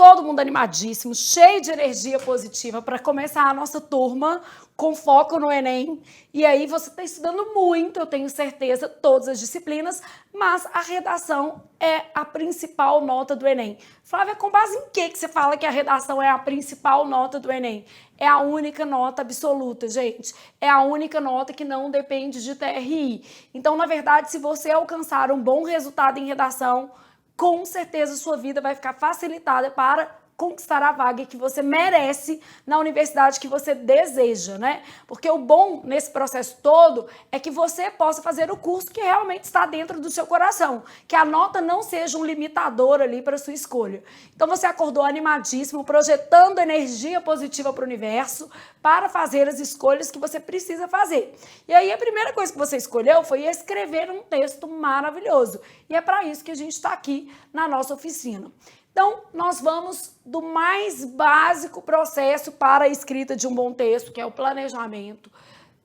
todo mundo animadíssimo, cheio de energia positiva para começar a nossa turma com foco no Enem. E aí você está estudando muito, eu tenho certeza, todas as disciplinas, mas a redação é a principal nota do Enem. Flávia, com base em que você fala que a redação é a principal nota do Enem? É a única nota absoluta, gente. É a única nota que não depende de TRI. Então, na verdade, se você alcançar um bom resultado em redação, com certeza sua vida vai ficar facilitada para conquistar a vaga que você merece na universidade que você deseja, né? Porque o bom nesse processo todo é que você possa fazer o curso que realmente está dentro do seu coração, que a nota não seja um limitador ali para a sua escolha. Então você acordou animadíssimo, projetando energia positiva para o universo para fazer as escolhas que você precisa fazer. E aí a primeira coisa que você escolheu foi escrever um texto maravilhoso. E é para isso que a gente está aqui na nossa oficina. Então, nós vamos do mais básico processo para a escrita de um bom texto, que é o planejamento,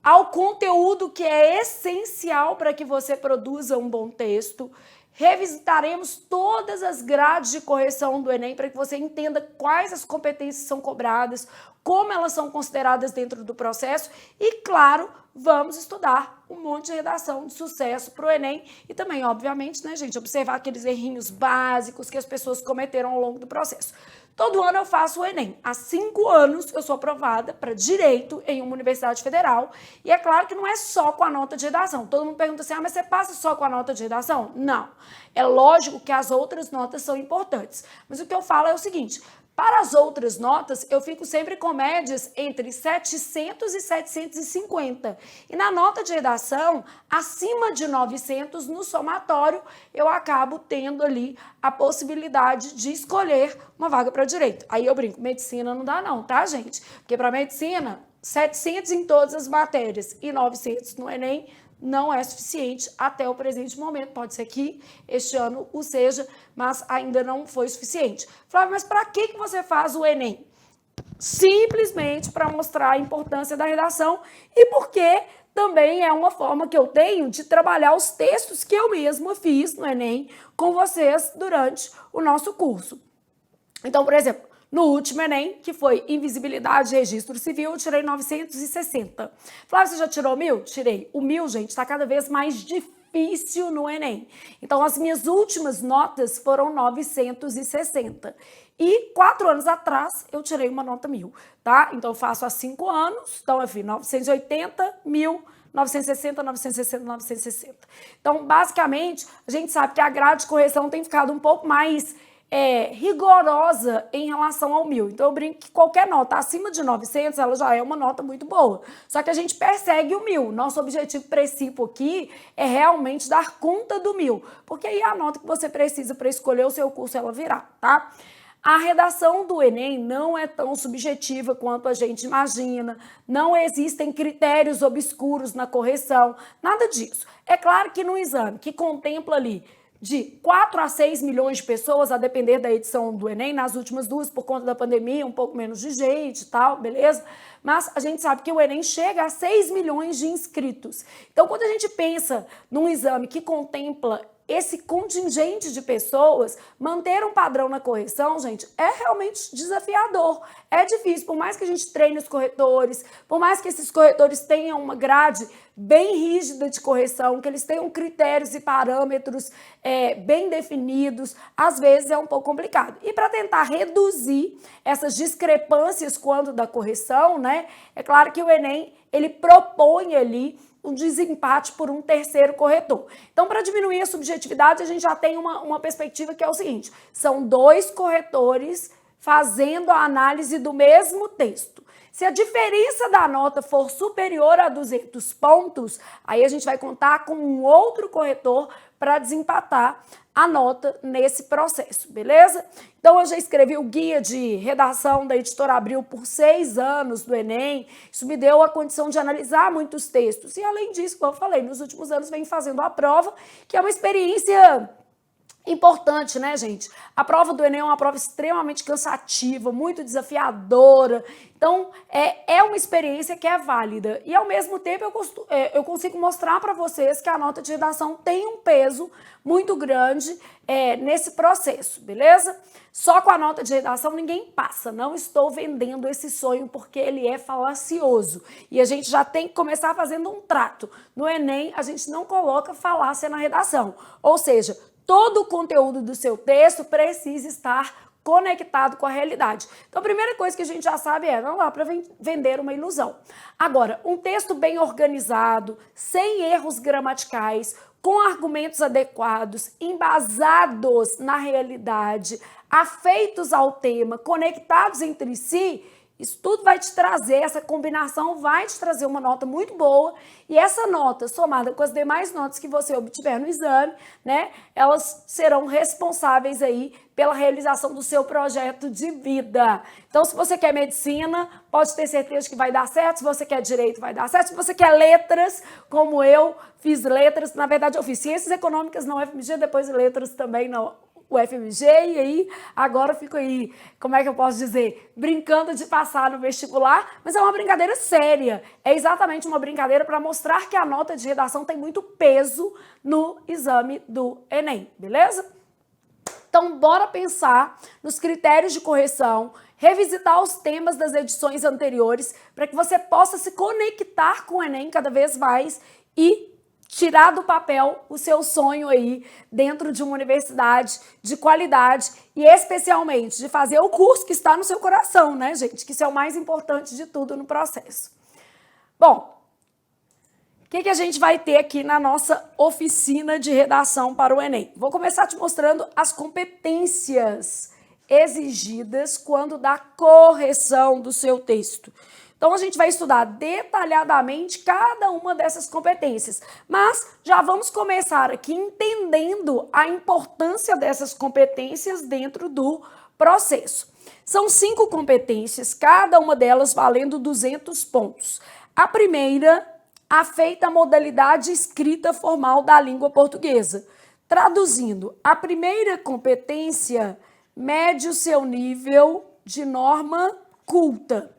ao conteúdo que é essencial para que você produza um bom texto. Revisitaremos todas as grades de correção do Enem para que você entenda quais as competências são cobradas, como elas são consideradas dentro do processo e, claro, vamos estudar um monte de redação de sucesso para o Enem e também, obviamente, né, gente, observar aqueles errinhos básicos que as pessoas cometeram ao longo do processo. Todo ano eu faço o Enem. Há 5 anos eu sou aprovada para Direito em uma universidade federal. E é claro que não é só com a nota de redação. Todo mundo pergunta assim, mas você passa só com a nota de redação? Não. É lógico que as outras notas são importantes. Mas o que eu falo é o seguinte, para as outras notas, eu fico sempre com médias entre 700 e 750. E na nota de redação, acima de 900 no somatório, eu acabo tendo ali a possibilidade de escolher uma vaga para direito. Aí eu brinco, medicina não dá não, tá, gente? Porque para medicina, 700 em todas as matérias e 900 no Enem, não é suficiente até o presente momento. Pode ser que este ano o seja, mas ainda não foi suficiente. Flávia, mas para que você faz o Enem? Simplesmente para mostrar a importância da redação e porque também é uma forma que eu tenho de trabalhar os textos que eu mesma fiz no Enem com vocês durante o nosso curso. Então, por exemplo, no último Enem, que foi Invisibilidade e Registro Civil, eu tirei 960. Flávia, você já tirou 1000? Tirei. O 1000, gente, está cada vez mais difícil no Enem. Então, as minhas últimas notas foram 960. E 4 anos atrás, eu tirei uma nota 1000, tá? Então, eu faço há 5 anos, então, enfim, 980, 1000, 960, 960, 960. Então, basicamente, a gente sabe que a grade de correção tem ficado um pouco mais rigorosa em relação ao 1000. Então, eu brinco que qualquer nota acima de 900, ela já é uma nota muito boa. Só que a gente persegue o 1000. Nosso objetivo principal aqui é realmente dar conta do 1000. Porque aí a nota que você precisa para escolher o seu curso, ela virá, tá? A redação do Enem não é tão subjetiva quanto a gente imagina, não existem critérios obscuros na correção, nada disso. É claro que no exame, que contempla ali de 4 a 6 milhões de pessoas, a depender da edição do Enem, nas últimas 2, por conta da pandemia, um pouco menos de gente e tal, beleza? Mas a gente sabe que o Enem chega a 6 milhões de inscritos. Então, quando a gente pensa num exame que contempla esse contingente de pessoas, manter um padrão na correção, gente, é realmente desafiador. É difícil, por mais que a gente treine os corretores, por mais que esses corretores tenham uma grade bem rígida de correção, que eles tenham critérios e parâmetros bem definidos, às vezes é um pouco complicado. E para tentar reduzir essas discrepâncias quando da correção, né, é claro que o Enem, ele propõe ali um desempate por um terceiro corretor. Então, para diminuir a subjetividade, a gente já tem uma perspectiva que é o seguinte, são 2 corretores fazendo a análise do mesmo texto. Se a diferença da nota for superior a 200 pontos, aí a gente vai contar com um outro corretor para desempatar a nota nesse processo, beleza? Então, eu já escrevi o guia de redação da Editora Abril por 6 anos do Enem. Isso me deu a condição de analisar muitos textos. E, além disso, como eu falei, nos últimos anos venho fazendo a prova, que é uma experiência Importante, né, gente? A prova do Enem é uma prova extremamente cansativa, muito desafiadora. Então, é uma experiência que é válida. E, ao mesmo tempo, eu consigo mostrar para vocês que a nota de redação tem um peso muito grande nesse processo, beleza? Só com a nota de redação ninguém passa. Não estou vendendo esse sonho porque ele é falacioso. E a gente já tem que começar fazendo um trato. No Enem, a gente não coloca falácia na redação. Ou seja, todo o conteúdo do seu texto precisa estar conectado com a realidade. Então, a primeira coisa que a gente já sabe não dá para vender uma ilusão. Agora, um texto bem organizado, sem erros gramaticais, com argumentos adequados, embasados na realidade, afeitos ao tema, conectados entre si, isso tudo vai te trazer, essa combinação vai te trazer uma nota muito boa, e essa nota, somada com as demais notas que você obtiver no exame, né, elas serão responsáveis aí pela realização do seu projeto de vida. Então, se você quer medicina, pode ter certeza que vai dar certo. Se você quer direito, vai dar certo. Se você quer letras, como eu fiz letras, na verdade eu fiz ciências econômicas na UFMG, depois letras também na UFMG, e aí agora eu fico aí, como é que eu posso dizer, brincando de passar no vestibular, mas é uma brincadeira séria, é exatamente uma brincadeira para mostrar que a nota de redação tem muito peso no exame do Enem, beleza? Então, bora pensar nos critérios de correção, revisitar os temas das edições anteriores, para que você possa se conectar com o Enem cada vez mais e tirar do papel o seu sonho aí dentro de uma universidade de qualidade e especialmente de fazer o curso que está no seu coração, né, gente? Que isso é o mais importante de tudo no processo. Bom, o que a gente vai ter aqui na nossa oficina de redação para o Enem? Vou começar te mostrando as competências exigidas quando da correção do seu texto. Então, a gente vai estudar detalhadamente cada uma dessas competências, mas já vamos começar aqui entendendo a importância dessas competências dentro do processo. São 5 competências, cada uma delas valendo 200 pontos. A primeira, afeita à modalidade escrita formal da língua portuguesa. Traduzindo, a primeira competência mede o seu nível de norma culta.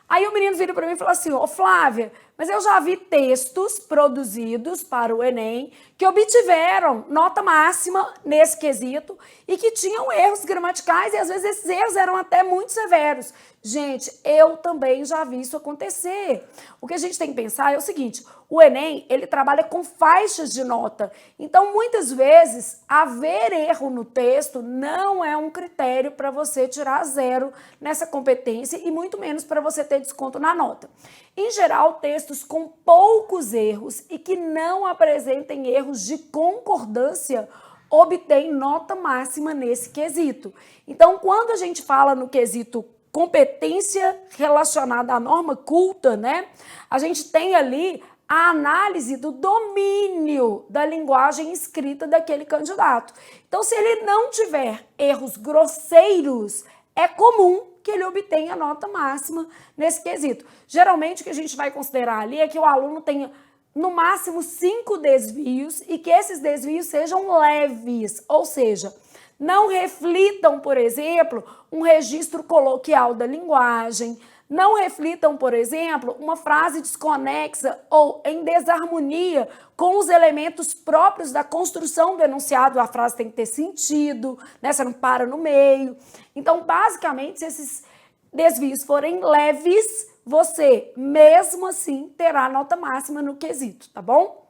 Aí o menino vira para mim e fala assim, ô Flávia, mas eu já vi textos produzidos para o Enem que obtiveram nota máxima nesse quesito e que tinham erros gramaticais e às vezes esses erros eram até muito severos. Gente, eu também já vi isso acontecer. O que a gente tem que pensar é o seguinte, o Enem, ele trabalha com faixas de nota. Então, muitas vezes, haver erro no texto não é um critério para você tirar 0 nessa competência e muito menos para você ter desconto na nota. Em geral, textos com poucos erros e que não apresentem erros de concordância obtêm nota máxima nesse quesito. Então, quando a gente fala no quesito competência relacionada à norma culta, né? A gente tem ali a análise do domínio da linguagem escrita daquele candidato. Então, se ele não tiver erros grosseiros, é comum que ele obtenha nota máxima nesse quesito. Geralmente, o que a gente vai considerar ali é que o aluno tenha, no máximo, 5 desvios e que esses desvios sejam leves, ou seja, não reflitam, por exemplo, um registro coloquial da linguagem, não reflitam, por exemplo, uma frase desconexa ou em desarmonia com os elementos próprios da construção do enunciado. A frase tem que ter sentido, né? Você não para no meio. Então, basicamente, se esses desvios forem leves, você, mesmo assim, terá nota máxima no quesito, tá bom?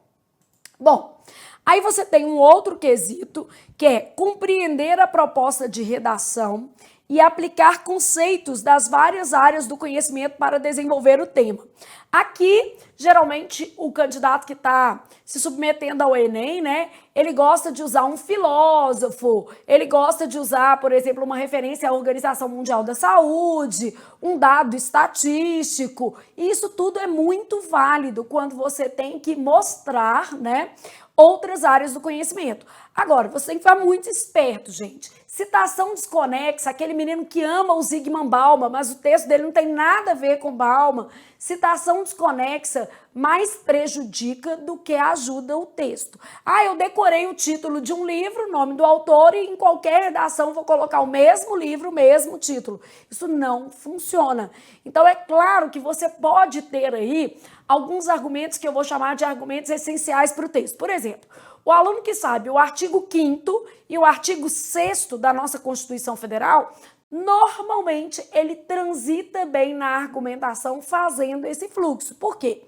Bom, aí você tem um outro quesito, que é compreender a proposta de redação e aplicar conceitos das várias áreas do conhecimento para desenvolver o tema. Aqui, geralmente, o candidato que está se submetendo ao Enem, né, ele gosta de usar um filósofo, ele gosta de usar, por exemplo, uma referência à Organização Mundial da Saúde, um dado estatístico. Isso tudo é muito válido quando você tem que mostrar, né, outras áreas do conhecimento. Agora, você tem que ficar muito esperto, gente. Citação desconexa, aquele menino que ama o Zygmunt Bauman, mas o texto dele não tem nada a ver com Bauman. Citação desconexa mais prejudica do que ajuda o texto. Ah, eu decorei o título de um livro, o nome do autor, e em qualquer redação vou colocar o mesmo livro, o mesmo título. Isso não funciona. Então, é claro que você pode ter aí alguns argumentos que eu vou chamar de argumentos essenciais para o texto. Por exemplo, o aluno que sabe o artigo 5º e o artigo 6º da nossa Constituição Federal, normalmente ele transita bem na argumentação fazendo esse fluxo. Por quê?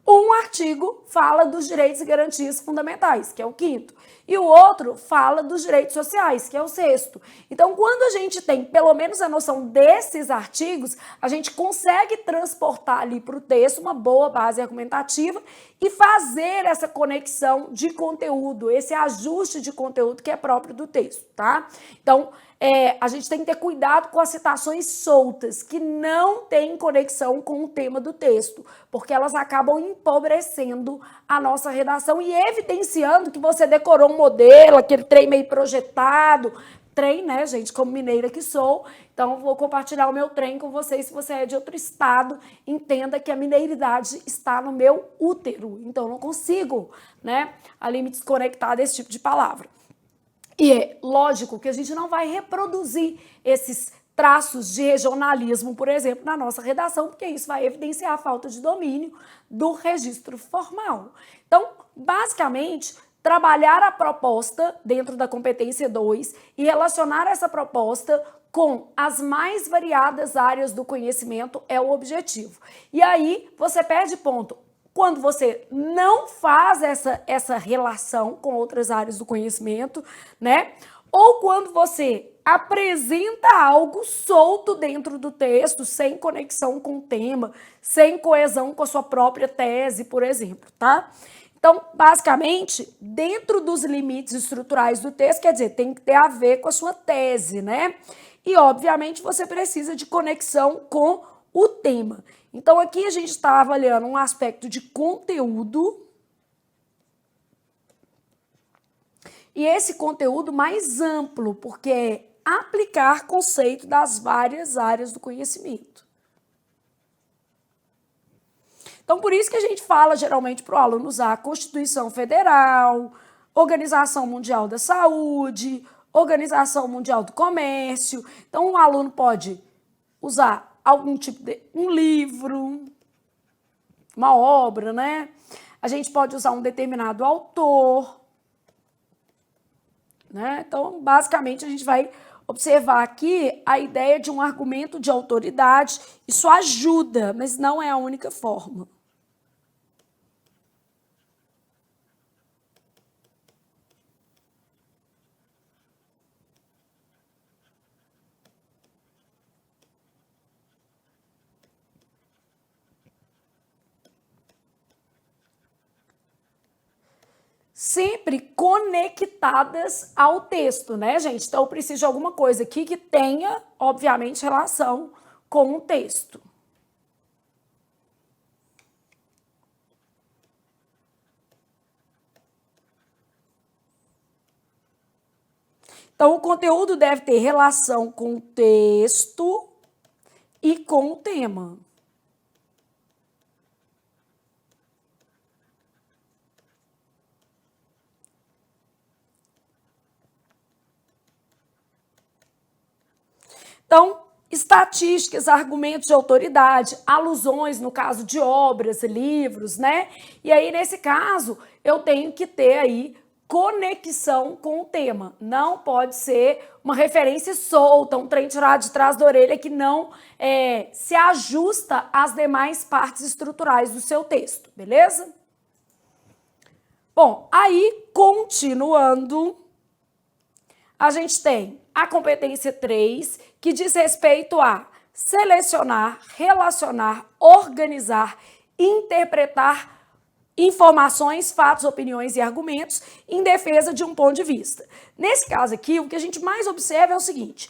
Um artigo fala dos direitos e garantias fundamentais, que é o 5º, e o outro fala dos direitos sociais, que é o 6º. Então, quando a gente tem pelo menos a noção desses artigos, a gente consegue transportar ali para o texto uma boa base argumentativa e fazer essa conexão de conteúdo, esse ajuste de conteúdo que é próprio do texto, tá? Então, a gente tem que ter cuidado com as citações soltas, que não têm conexão com o tema do texto, porque elas acabam empobrecendo a nossa redação e evidenciando que você decorou um modelo, aquele trem meio projetado. Trem, né, gente, como mineira que sou, então vou compartilhar o meu trem com vocês. Se você é de outro estado, entenda que a mineiridade está no meu útero, então eu não consigo, né, ali me desconectar desse tipo de palavra. E é lógico que a gente não vai reproduzir esses traços de regionalismo, por exemplo, na nossa redação, porque isso vai evidenciar a falta de domínio do registro formal. Então, basicamente, trabalhar a proposta dentro da competência 2 e relacionar essa proposta com as mais variadas áreas do conhecimento é o objetivo. E aí, você perde ponto quando você não faz essa relação com outras áreas do conhecimento, né? Ou quando você apresenta algo solto dentro do texto, sem conexão com o tema, sem coesão com a sua própria tese, por exemplo, tá? Então, basicamente, dentro dos limites estruturais do texto, quer dizer, tem que ter a ver com a sua tese, né? E, obviamente, você precisa de conexão com o tema. Então, aqui a gente está avaliando um aspecto de conteúdo. E esse conteúdo mais amplo, porque é aplicar conceito das várias áreas do conhecimento. Então, por isso que a gente fala geralmente para o aluno usar a Constituição Federal, Organização Mundial da Saúde, Organização Mundial do Comércio. Então, o aluno pode usar algum tipo de um livro, uma obra, né? A gente pode usar um determinado autor, né? Então, basicamente, a gente vai observar aqui a ideia de um argumento de autoridade. Isso ajuda, mas não é a única forma. Sempre conectadas ao texto, né, gente? Então, eu preciso de alguma coisa aqui que tenha, obviamente, relação com o texto. Então, o conteúdo deve ter relação com o texto e com o tema. Então, estatísticas, argumentos de autoridade, alusões no caso de obras, livros, né? E aí, nesse caso, eu tenho que ter aí conexão com o tema. Não pode ser uma referência solta, um trem tirado de trás da orelha que não se ajusta às demais partes estruturais do seu texto, beleza? Bom, aí, continuando, a gente tem a competência 3, que diz respeito a selecionar, relacionar, organizar, interpretar informações, fatos, opiniões e argumentos em defesa de um ponto de vista. Nesse caso aqui, o que a gente mais observa é o seguinte: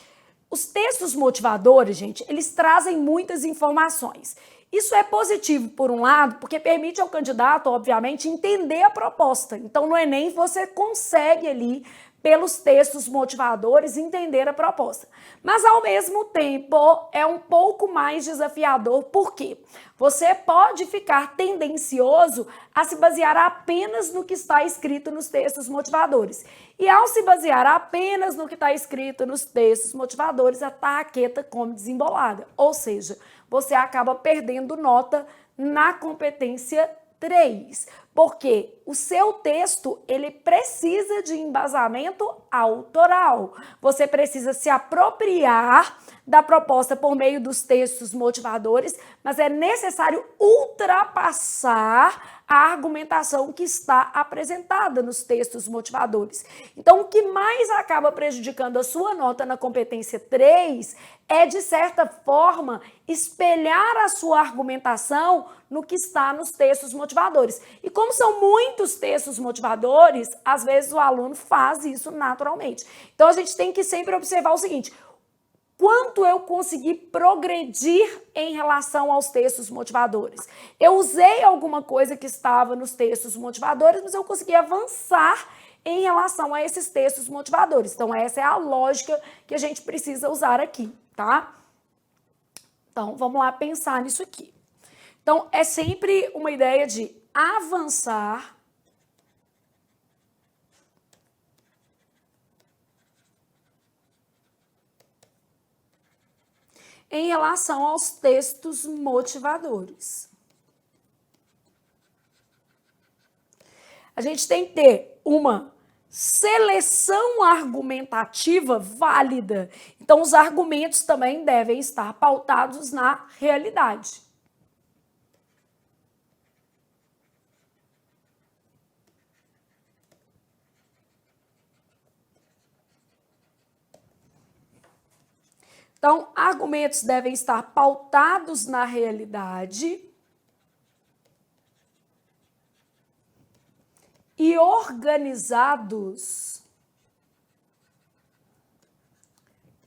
os textos motivadores, gente, eles trazem muitas informações. Isso é positivo, por um lado, porque permite ao candidato, obviamente, entender a proposta. Então, no Enem, você consegue ali, pelos textos motivadores, entender a proposta. Mas, ao mesmo tempo, é um pouco mais desafiador, por quê? Você pode ficar tendencioso a se basear apenas no que está escrito nos textos motivadores. E ao se basear apenas no que está escrito nos textos motivadores, a tarraqueta come desembolada. Ou seja, você acaba perdendo nota na competência 3, porque o seu texto ele precisa de embasamento autoral. Você precisa se apropriar da proposta por meio dos textos motivadores, mas é necessário ultrapassar a argumentação que está apresentada nos textos motivadores. Então, o que mais acaba prejudicando a sua nota na competência 3 é, de certa forma, espelhar a sua argumentação no que está nos textos motivadores. E como são muitos textos motivadores, às vezes o aluno faz isso naturalmente. Então, a gente tem que sempre observar o seguinte: quanto eu consegui progredir em relação aos textos motivadores? Eu usei alguma coisa que estava nos textos motivadores, mas eu consegui avançar em relação a esses textos motivadores. Então, essa é a lógica que a gente precisa usar aqui, tá? Então, vamos lá pensar nisso aqui. Então, é sempre uma ideia de avançar em relação aos textos motivadores. A gente tem que ter uma seleção argumentativa válida. Então, os argumentos também devem estar pautados na realidade. Então, argumentos devem estar pautados na realidade e organizados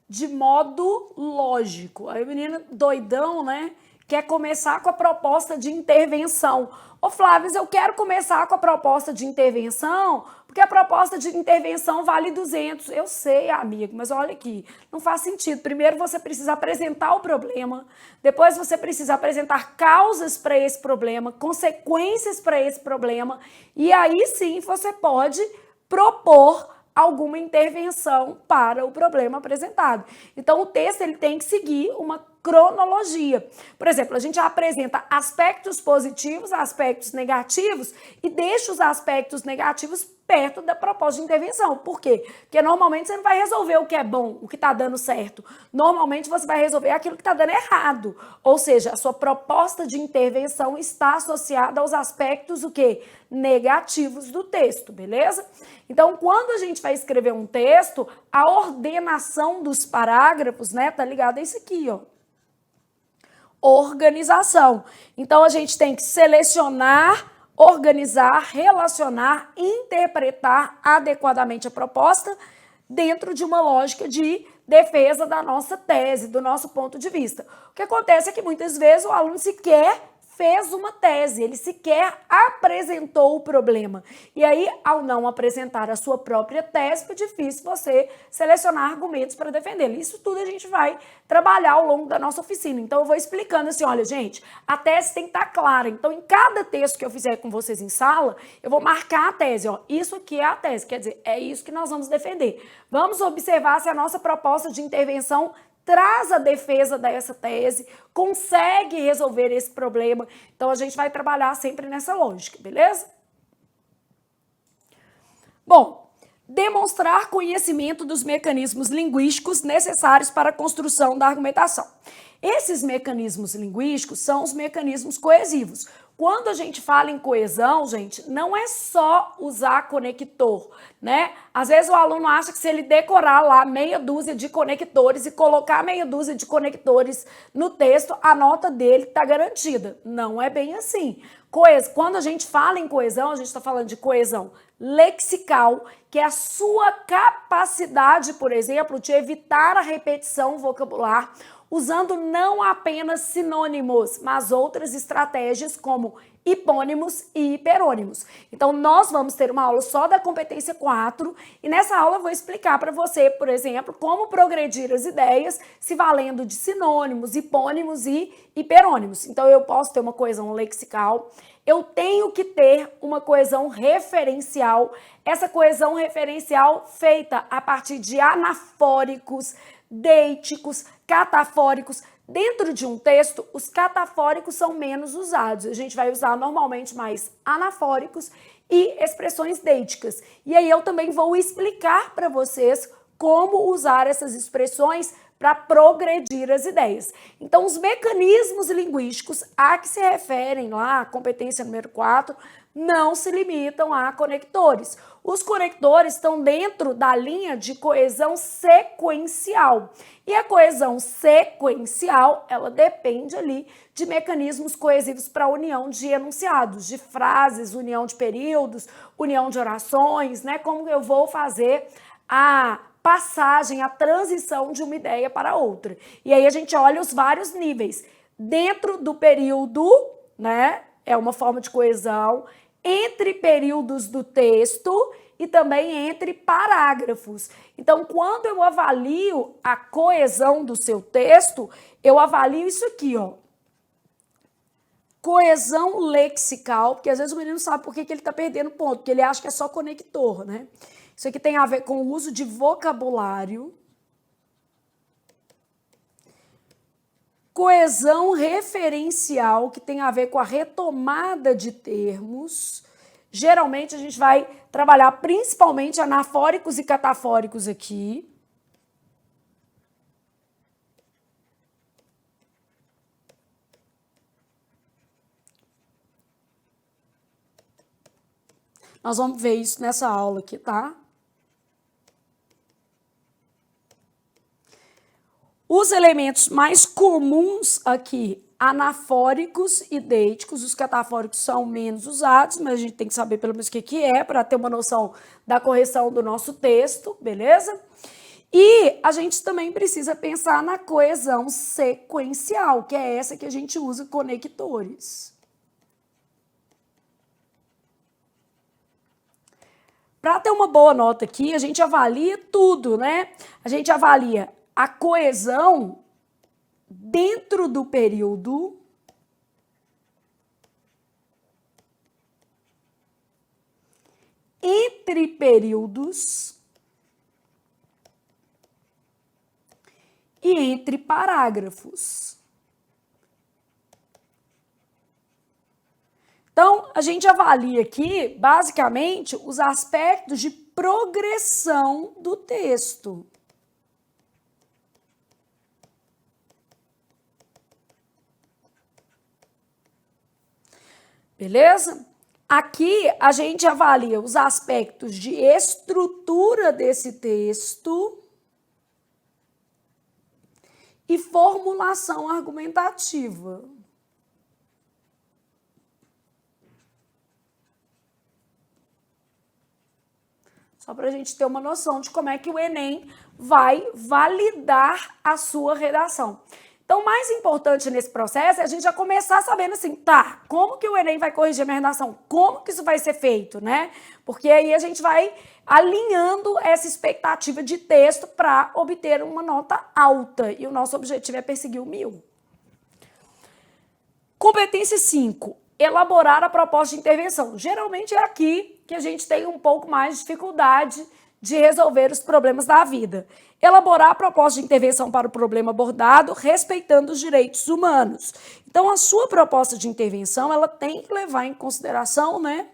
de modo lógico. Aí o menino doidão, né, quer começar com a proposta de intervenção. Ô Flávio, eu quero começar com a proposta de intervenção, porque a proposta de intervenção vale 200. Eu sei, amigo, mas olha aqui, não faz sentido. Primeiro você precisa apresentar o problema, depois você precisa apresentar causas para esse problema, consequências para esse problema, e aí sim você pode propor alguma intervenção para o problema apresentado. Então, o texto ele tem que seguir uma cronologia. Por exemplo, a gente apresenta aspectos positivos, aspectos negativos e deixa os aspectos negativos perto da proposta de intervenção. Por quê? Porque normalmente você não vai resolver o que é bom, o que está dando certo. Normalmente você vai resolver aquilo que está dando errado. Ou seja, a sua proposta de intervenção está associada aos aspectos o quê? Negativos do texto, beleza? Então, quando a gente vai escrever um texto, a ordenação dos parágrafos, né, tá ligada a isso aqui, ó. Organização. Então, a gente tem que selecionar, organizar, relacionar, interpretar adequadamente a proposta dentro de uma lógica de defesa da nossa tese, do nosso ponto de vista. O que acontece é que muitas vezes o aluno sequer fez uma tese, ele sequer apresentou o problema. E aí, ao não apresentar a sua própria tese, é difícil você selecionar argumentos para defendê-lo. Isso tudo a gente vai trabalhar ao longo da nossa oficina. Então, eu vou explicando assim, olha, gente, a tese tem que estar clara. Então, em cada texto que eu fizer com vocês em sala, eu vou marcar a tese, ó. Isso aqui é a tese, quer dizer, é isso que nós vamos defender. Vamos observar se a nossa proposta de intervenção traz a defesa dessa tese, consegue resolver esse problema. Então, a gente vai trabalhar sempre nessa lógica, beleza? Bom, demonstrar conhecimento dos mecanismos linguísticos necessários para a construção da argumentação. Esses mecanismos linguísticos são os mecanismos coesivos. Quando a gente fala em coesão, gente, não é só usar conector, né? Às vezes o aluno acha que se ele decorar lá meia dúzia de conectores e colocar meia dúzia de conectores no texto, a nota dele está garantida. Não é bem assim. Quando a gente fala em coesão, a gente está falando de coesão lexical, que é a sua capacidade, por exemplo, de evitar a repetição vocabular, usando não apenas sinônimos, mas outras estratégias como hipônimos e hiperônimos. Então, nós vamos ter uma aula só da competência 4 e nessa aula eu vou explicar para você, por exemplo, como progredir as ideias se valendo de sinônimos, hipônimos e hiperônimos. Então, eu posso ter uma coesão lexical, eu tenho que ter uma coesão referencial, essa coesão referencial feita a partir de anafóricos, deíticos, catafóricos. Dentro de um texto, os catafóricos são menos usados. A gente vai usar normalmente mais anafóricos e expressões deíticas. E aí eu também vou explicar para vocês como usar essas expressões para progredir as ideias. Então, os mecanismos linguísticos a que se referem lá, a competência número 4, não se limitam a conectores. Os conectores estão dentro da linha de coesão sequencial. E a coesão sequencial, ela depende ali de mecanismos coesivos para a união de enunciados, de frases, união de períodos, união de orações, né? Como eu vou fazer a passagem, a transição de uma ideia para outra. E aí a gente olha os vários níveis. Dentro do período, né? É uma forma de coesão, entre períodos do texto e também entre parágrafos. Então, quando eu avalio a coesão do seu texto, eu avalio isso aqui, ó. Coesão lexical, porque às vezes o menino sabe por que ele está perdendo ponto, porque ele acha que é só conector, né? Isso aqui tem a ver com o uso de vocabulário. Coesão referencial, que tem a ver com a retomada de termos. Geralmente a gente vai trabalhar principalmente anafóricos e catafóricos aqui. Nós vamos ver isso nessa aula aqui, tá? Os elementos mais comuns aqui, anafóricos e deíticos, os catafóricos são menos usados, mas a gente tem que saber pelo menos o que é, para ter uma noção da correção do nosso texto, beleza? E a gente também precisa pensar na coesão sequencial, que é essa que a gente usa conectores. Para ter uma boa nota aqui, a gente avalia tudo, né? A gente avalia a coesão dentro do período, entre períodos e entre parágrafos. Então, a gente avalia aqui, basicamente, os aspectos de progressão do texto. Beleza? Aqui a gente avalia os aspectos de estrutura desse texto e formulação argumentativa. Só para a gente ter uma noção de como é que o Enem vai validar a sua redação. Então, o mais importante nesse processo é a gente já começar sabendo assim, tá, como que o Enem vai corrigir a minha redação? Como que isso vai ser feito, né? Porque aí a gente vai alinhando essa expectativa de texto para obter uma nota alta. E o nosso objetivo é perseguir o 1000. Competência 5. Elaborar a proposta de intervenção. Geralmente é aqui que a gente tem um pouco mais de dificuldade de resolver os problemas da vida. Elaborar a proposta de intervenção para o problema abordado, respeitando os direitos humanos. Então, a sua proposta de intervenção, ela tem que levar em consideração, né,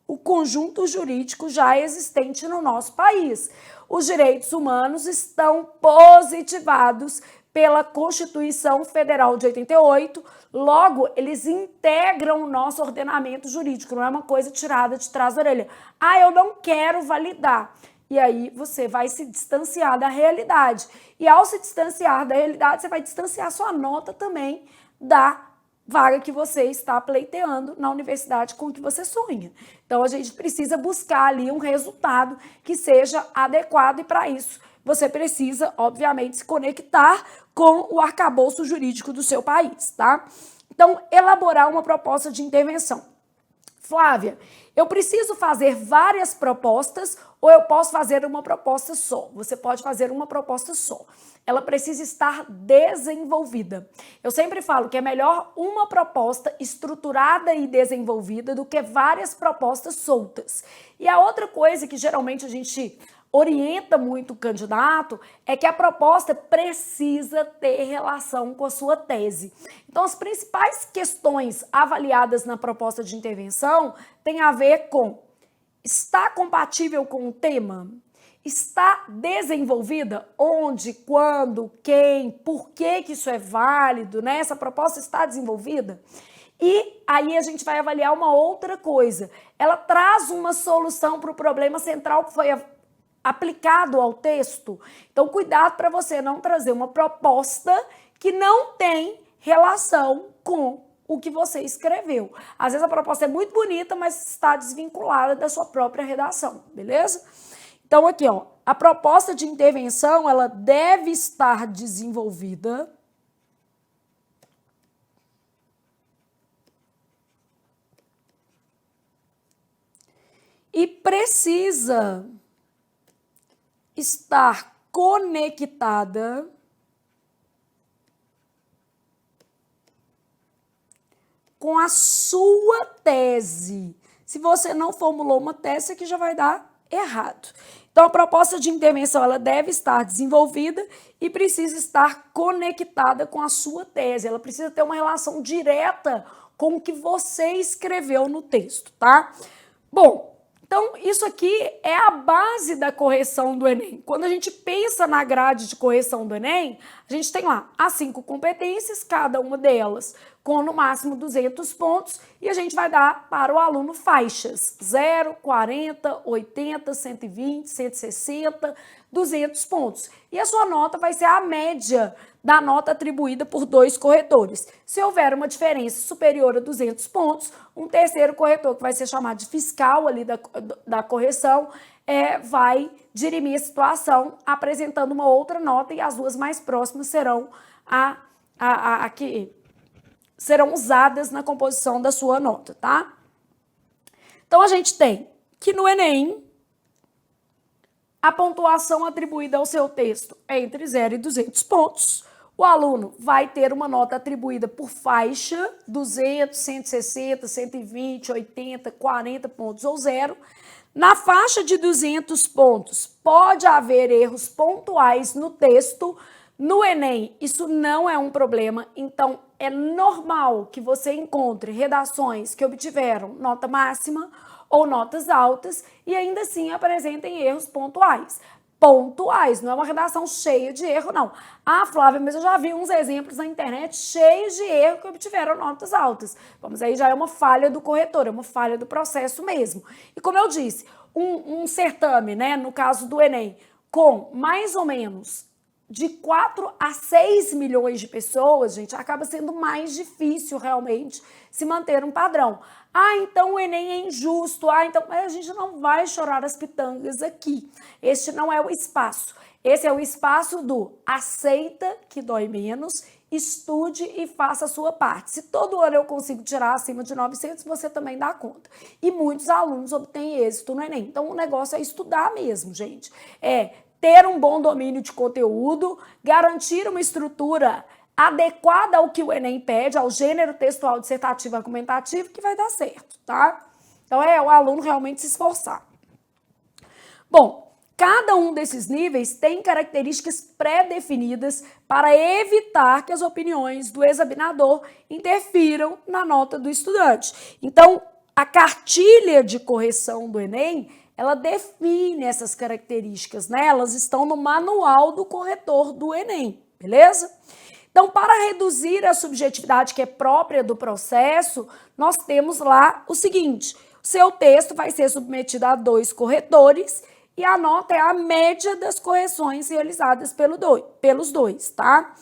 o conjunto jurídico já existente no nosso país. Os direitos humanos estão positivados pela Constituição Federal de 88, logo, eles integram o nosso ordenamento jurídico, não é uma coisa tirada de trás da orelha. Ah, eu não quero validar. E aí você vai se distanciar da realidade. E ao se distanciar da realidade, você vai distanciar sua nota também da vaga que você está pleiteando na universidade com que você sonha. Então, a gente precisa buscar ali um resultado que seja adequado e para isso você precisa, obviamente, se conectar com o arcabouço jurídico do seu país, tá? Então, elaborar uma proposta de intervenção. Flávia, eu preciso fazer várias propostas ou eu posso fazer uma proposta só? Você pode fazer uma proposta só. Ela precisa estar desenvolvida. Eu sempre falo que é melhor uma proposta estruturada e desenvolvida do que várias propostas soltas. E a outra coisa que geralmente a gente orienta muito o candidato é que a proposta precisa ter relação com a sua tese. Então, as principais questões avaliadas na proposta de intervenção têm a ver com: está compatível com o tema? Está desenvolvida? Onde, quando, quem, por que isso é válido, né? Essa proposta está desenvolvida? E aí a gente vai avaliar uma outra coisa. Ela traz uma solução para o problema central que foi aplicado ao texto. Então, cuidado para você não trazer uma proposta que não tem relação com o que você escreveu. Às vezes a proposta é muito bonita, mas está desvinculada da sua própria redação, beleza? Então, aqui, ó, a proposta de intervenção, ela deve estar desenvolvida e precisa estar conectada com a sua tese. Se você não formulou uma tese, isso aqui já vai dar errado. Então, a proposta de intervenção ela deve estar desenvolvida e precisa estar conectada com a sua tese. Ela precisa ter uma relação direta com o que você escreveu no texto, tá? Bom, então, isso aqui é a base da correção do Enem. Quando a gente pensa na grade de correção do Enem, a gente tem lá as 5 competências, cada uma delas com no máximo 200 pontos, e a gente vai dar para o aluno faixas: 0, 40, 80, 120, 160, 200 pontos. E a sua nota vai ser a média da nota atribuída por 2 corretores. Se houver uma diferença superior a 200 pontos, um terceiro corretor, que vai ser chamado de fiscal ali da correção, vai dirimir a situação apresentando uma outra nota, e as duas mais próximas serão serão usadas na composição da sua nota, tá? Então, a gente tem que no Enem, a pontuação atribuída ao seu texto é entre 0 e 200 pontos. O aluno vai ter uma nota atribuída por faixa: 200, 160, 120, 80, 40 pontos ou 0. Na faixa de 200 pontos, pode haver erros pontuais no texto. No Enem, isso não é um problema, então é normal que você encontre redações que obtiveram nota máxima ou notas altas e ainda assim apresentem erros pontuais. Pontuais, não é uma redação cheia de erro, não. Ah, Flávia, mas eu já vi uns exemplos na internet cheios de erro que obtiveram notas altas. Mas aí já é uma falha do corretor, é uma falha do processo mesmo. E como eu disse, um certame, né, no caso do Enem, com mais ou menos de 4 a 6 milhões de pessoas, gente, acaba sendo mais difícil realmente se manter um padrão. Ah, então o Enem é injusto. Ah, então a gente não vai chorar as pitangas aqui. Este não é o espaço. Esse é o espaço do aceita que dói menos, estude e faça a sua parte. Se todo ano eu consigo tirar acima de 900, você também dá conta. E muitos alunos obtêm êxito no Enem. Então o negócio é estudar mesmo, gente. Ter um bom domínio de conteúdo, garantir uma estrutura adequada ao que o Enem pede, ao gênero textual, dissertativo, argumentativo, que vai dar certo, tá? Então, o aluno realmente se esforçar. Bom, cada um desses níveis tem características pré-definidas para evitar que as opiniões do examinador interfiram na nota do estudante. Então, a cartilha de correção do Enem, ela define essas características, né? Elas estão no manual do corretor do Enem, beleza? Então, para reduzir a subjetividade que é própria do processo, nós temos lá o seguinte: o seu texto vai ser submetido a 2 corretores e a nota é a média das correções realizadas pelos dois, tá?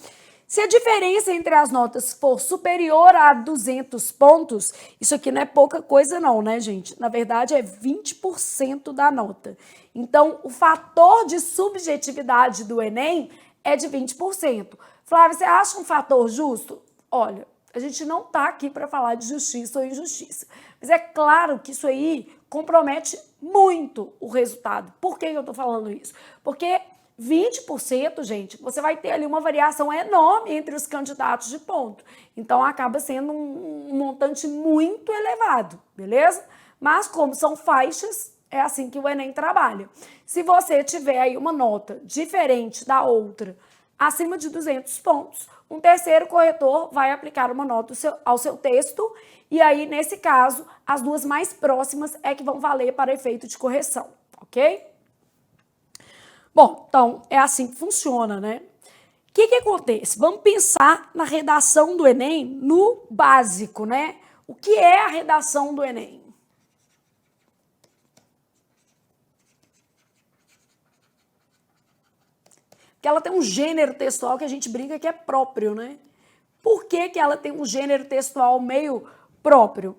Se a diferença entre as notas for superior a 200 pontos, isso aqui não é pouca coisa não, né, gente? Na verdade, é 20% da nota. Então, o fator de subjetividade do Enem é de 20%. Flávia, você acha um fator justo? Olha, a gente não está aqui para falar de justiça ou injustiça. Mas é claro que isso aí compromete muito o resultado. Por que eu estou falando isso? Porque 20%, gente, você vai ter ali uma variação enorme entre os candidatos de ponto. Então, acaba sendo um montante muito elevado, beleza? Mas, como são faixas, é assim que o Enem trabalha. Se você tiver aí uma nota diferente da outra, acima de 200 pontos, um terceiro corretor vai aplicar uma nota ao seu texto e aí, nesse caso, as duas mais próximas é que vão valer para efeito de correção, ok? Bom, então, é assim que funciona, né? O que acontece? Vamos pensar na redação do Enem no básico, né? O que é a redação do Enem? Que ela tem um gênero textual que a gente brinca que é próprio, né? Por que ela tem um gênero textual meio próprio?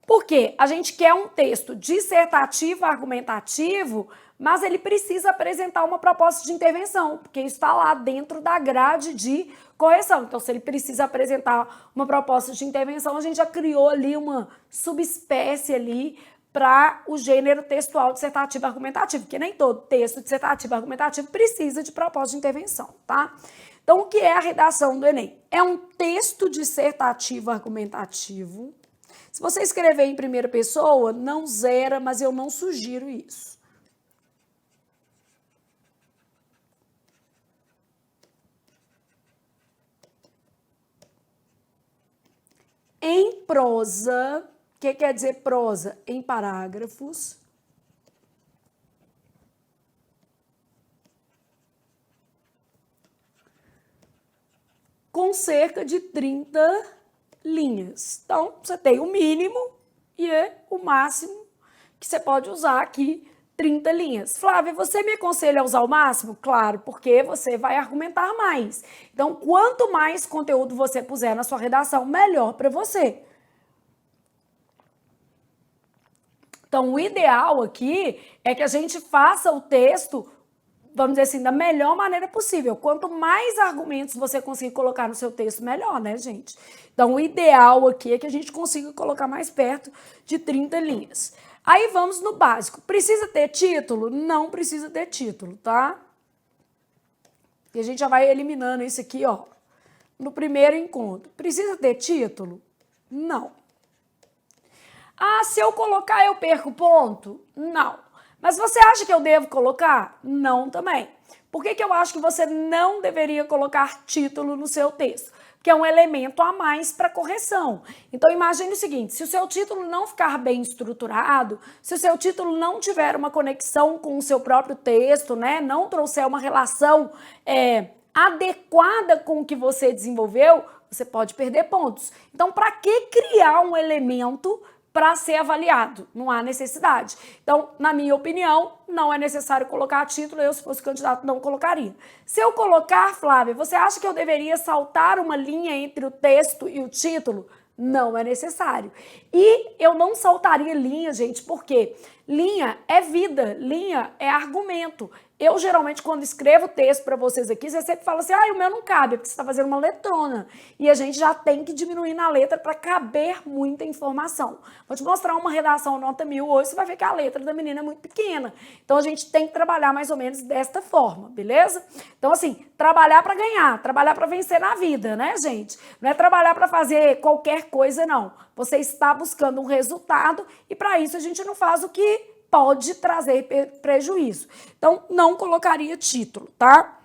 Porque a gente quer um texto dissertativo, argumentativo, mas ele precisa apresentar uma proposta de intervenção, porque isso está lá dentro da grade de correção. Então, se ele precisa apresentar uma proposta de intervenção, a gente já criou ali uma subespécie ali para o gênero textual dissertativo argumentativo, porque nem todo texto dissertativo argumentativo precisa de proposta de intervenção, tá? Então, o que é a redação do Enem? É um texto dissertativo argumentativo. Se você escrever em primeira pessoa, não zera, mas eu não sugiro isso. Em prosa, o que quer dizer prosa? Em parágrafos. Com cerca de 30 linhas. Então, você tem o mínimo e o máximo que você pode usar aqui, 30 linhas. Flávia, você me aconselha a usar o máximo? Claro, porque você vai argumentar mais. Então, quanto mais conteúdo você puser na sua redação, melhor para você. Então, o ideal aqui é que a gente faça o texto, vamos dizer assim, da melhor maneira possível. Quanto mais argumentos você conseguir colocar no seu texto, melhor, né, gente? Então, o ideal aqui é que a gente consiga colocar mais perto de 30 linhas. Aí vamos no básico. Precisa ter título? Não precisa ter título, tá? E a gente já vai eliminando isso aqui, ó, no primeiro encontro. Precisa ter título? Não. Ah, se eu colocar eu perco ponto? Não. Mas você acha que eu devo colocar? Não também. Por que eu acho que você não deveria colocar título no seu texto? Porque é um elemento a mais para correção. Então imagine o seguinte, se o seu título não ficar bem estruturado, se o seu título não tiver uma conexão com o seu próprio texto, né, não trouxer uma relação adequada com o que você desenvolveu, você pode perder pontos. Então, para que criar um elemento para ser avaliado? Não há necessidade. Então, na minha opinião, não é necessário colocar título. Eu, se fosse candidato, não colocaria. Se eu colocar, Flávia, você acha que eu deveria saltar uma linha entre o texto e o título? Não é necessário. E eu não saltaria linha, gente, porque linha é vida, linha é argumento. Eu, geralmente, quando escrevo texto para vocês aqui, você sempre fala assim, o meu não cabe, porque você está fazendo uma letrona. E a gente já tem que diminuir na letra para caber muita informação. Vou te mostrar uma redação nota 1000 hoje, você vai ver que a letra da menina é muito pequena. Então, a gente tem que trabalhar mais ou menos desta forma, beleza? Então, assim, trabalhar para ganhar, trabalhar para vencer na vida, né, gente? Não é trabalhar para fazer qualquer coisa, não. Você está buscando um resultado e, para isso, a gente não faz o que pode trazer prejuízo. Então, não colocaria título, tá?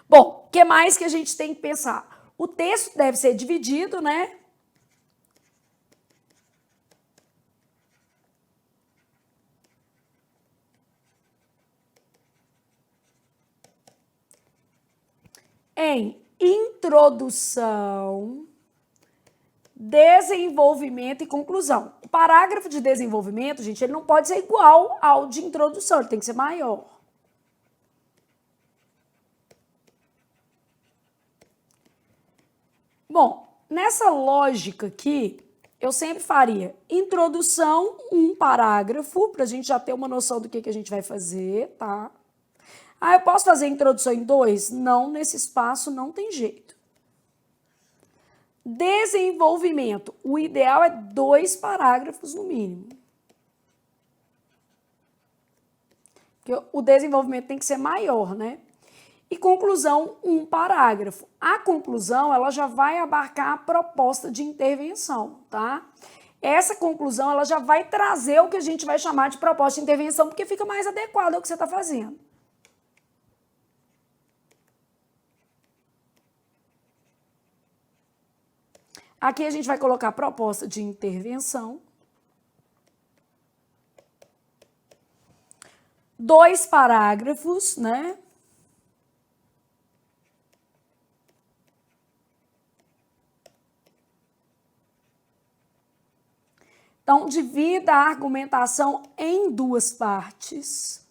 Bom, o que mais que a gente tem que pensar? O texto deve ser dividido, né? em introdução, desenvolvimento e conclusão. O parágrafo de desenvolvimento, gente, ele não pode ser igual ao de introdução, ele tem que ser maior. Bom, nessa lógica aqui, eu sempre faria introdução, um parágrafo, para a gente já ter uma noção do que a gente vai fazer, tá? Ah, eu posso fazer introdução em 2? Não, nesse espaço não tem jeito. Desenvolvimento. O ideal é 2 parágrafos no mínimo. Porque o desenvolvimento tem que ser maior, né? E conclusão, um parágrafo. A conclusão, ela já vai abarcar a proposta de intervenção, tá? Essa conclusão, ela já vai trazer o que a gente vai chamar de proposta de intervenção, porque fica mais adequado ao que você está fazendo. Aqui a gente vai colocar proposta de intervenção. 2 parágrafos, né? Então, divida a argumentação em 2 partes.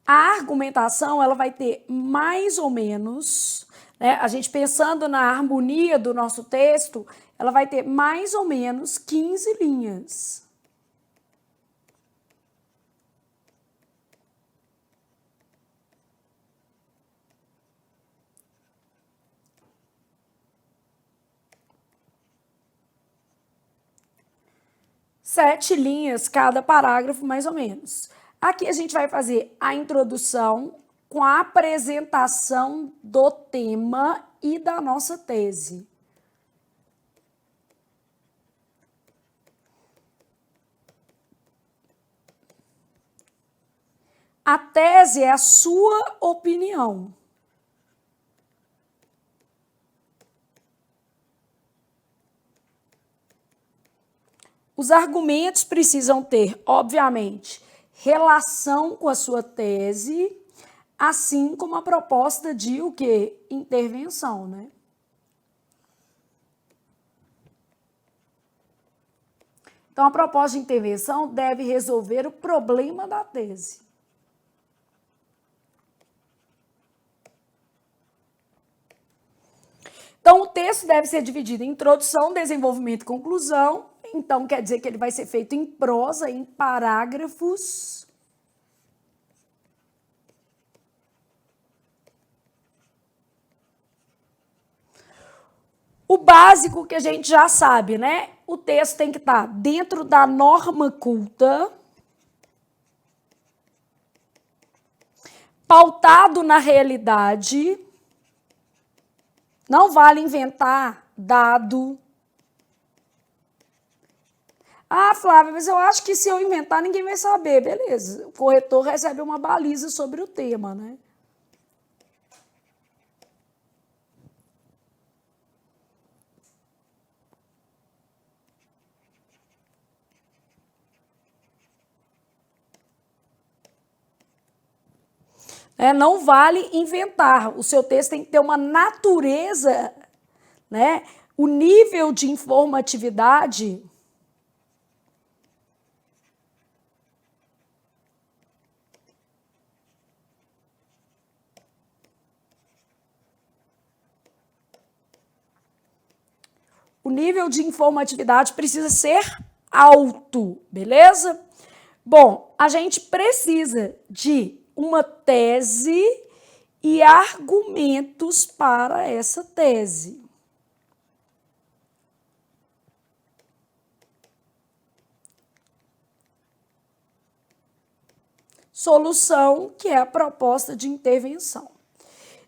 A argumentação, ela vai ter mais ou menos, né, a gente pensando na harmonia do nosso texto, ela vai ter mais ou menos 15 linhas. Sete linhas cada parágrafo, mais ou menos. Aqui a gente vai fazer a introdução com a apresentação do tema e da nossa tese. A tese é a sua opinião. Os argumentos precisam ter, obviamente, relação com a sua tese, assim como a proposta de o quê? Intervenção, né? Então, a proposta de intervenção deve resolver o problema da tese. Então, o texto deve ser dividido em introdução, desenvolvimento e conclusão. Então, quer dizer que ele vai ser feito em prosa, em parágrafos. O básico que a gente já sabe, né? O texto tem que estar dentro da norma culta, pautado na realidade. Não vale inventar dado. Ah, Flávia, mas eu acho que se eu inventar, ninguém vai saber. Beleza, o corretor recebe uma baliza sobre o tema, né? Não vale inventar. O seu texto tem que ter uma natureza, né? O nível de informatividade precisa ser alto, beleza? Bom, a gente precisa de uma tese e argumentos para essa tese. Solução, que é a proposta de intervenção.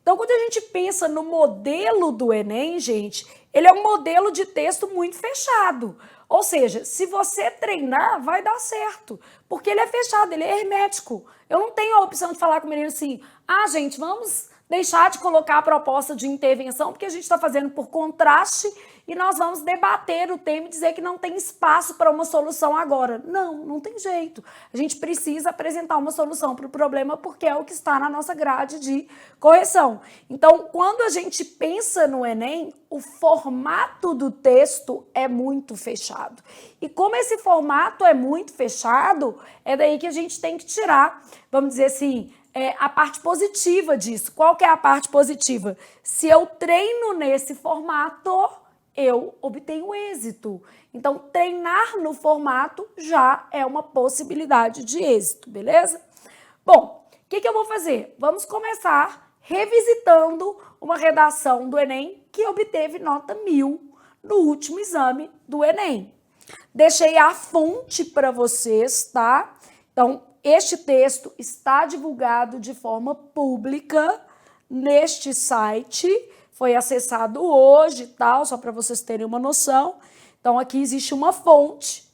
Então, quando a gente pensa no modelo do Enem, gente, ele é um modelo de texto muito fechado. Ou seja, se você treinar, vai dar certo. Porque ele é fechado, ele é hermético. Eu não tenho a opção de falar com o menino assim, ah, gente, vamos deixar de colocar a proposta de intervenção, porque a gente está fazendo por contraste e nós vamos debater o tema e dizer que não tem espaço para uma solução agora. Não, não tem jeito. A gente precisa apresentar uma solução para o problema porque é o que está na nossa grade de correção. Então, quando a gente pensa no Enem, o formato do texto é muito fechado. E como esse formato é muito fechado, é daí que a gente tem que tirar, vamos dizer assim, a parte positiva disso. Qual que é a parte positiva? Se eu treino nesse formato, eu obtenho êxito. Então, treinar no formato já é uma possibilidade de êxito, beleza? Bom, o que eu vou fazer? Vamos começar revisitando uma redação do Enem que obteve nota 1000 no último exame do Enem. Deixei a fonte para vocês, tá? Então, este texto está divulgado de forma pública neste site, foi acessado hoje e tal, só para vocês terem uma noção. Então, aqui existe uma fonte.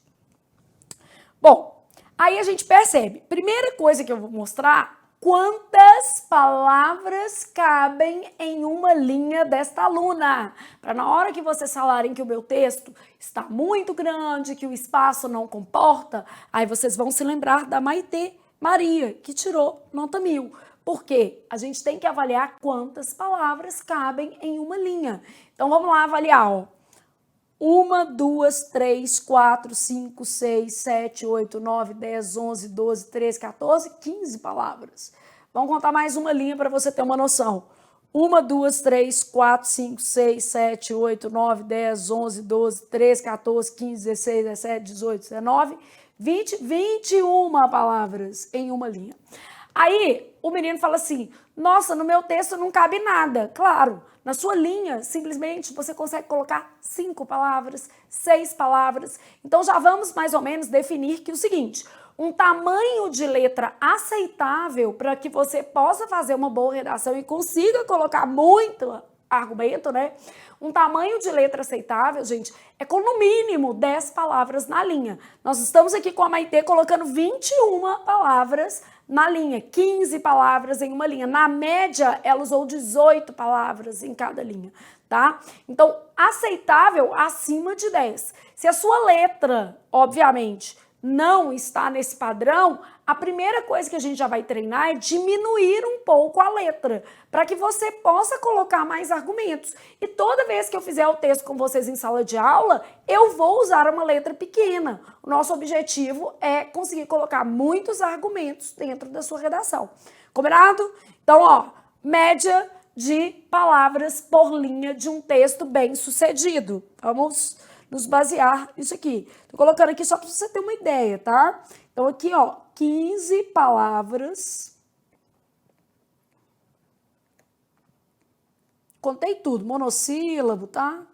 Bom, aí a gente percebe, primeira coisa que eu vou mostrar, quantas palavras cabem em uma linha desta aluna. Para na hora que vocês falarem que o meu texto está muito grande, que o espaço não comporta, aí vocês vão se lembrar da Maitê Maria, que tirou nota 1000. Por quê? A gente tem que avaliar quantas palavras cabem em uma linha. Então, vamos lá avaliar, ó. 1, 2, 3, 4, 5, 6, 7, 8, 9, 10, 11, 12, 13, 14, 15 palavras. Vamos contar mais uma linha para você ter uma noção. 1, 2, 3, 4, 5, 6, 7, 8, 9, 10, 11, 12, 13, 14, 15, 16, 17, 18, 19, 20, 21 palavras em uma linha. Aí o menino fala assim, nossa, no meu texto não cabe nada. Claro, na sua linha, simplesmente você consegue colocar 5 palavras, 6 palavras. Então já vamos mais ou menos definir que o seguinte, um tamanho de letra aceitável para que você possa fazer uma boa redação e consiga colocar muito argumento, né? Um tamanho de letra aceitável, gente, é com no mínimo 10 palavras na linha. Nós estamos aqui com a Maitê colocando 21 palavras na linha, 15 palavras em uma linha. Na média, ela usou 18 palavras em cada linha, tá? Então, aceitável acima de 10. Se a sua letra, obviamente, não está nesse padrão, a primeira coisa que a gente já vai treinar é diminuir um pouco a letra, para que você possa colocar mais argumentos. E toda vez que eu fizer o texto com vocês em sala de aula, eu vou usar uma letra pequena. O nosso objetivo é conseguir colocar muitos argumentos dentro da sua redação. Combinado? Então, ó, média de palavras por linha de um texto bem sucedido. Vamos nos basear nisso aqui. Tô colocando aqui só para você ter uma ideia, tá? Então, aqui, ó, 15 palavras. Contei tudo, monossílabo, tá?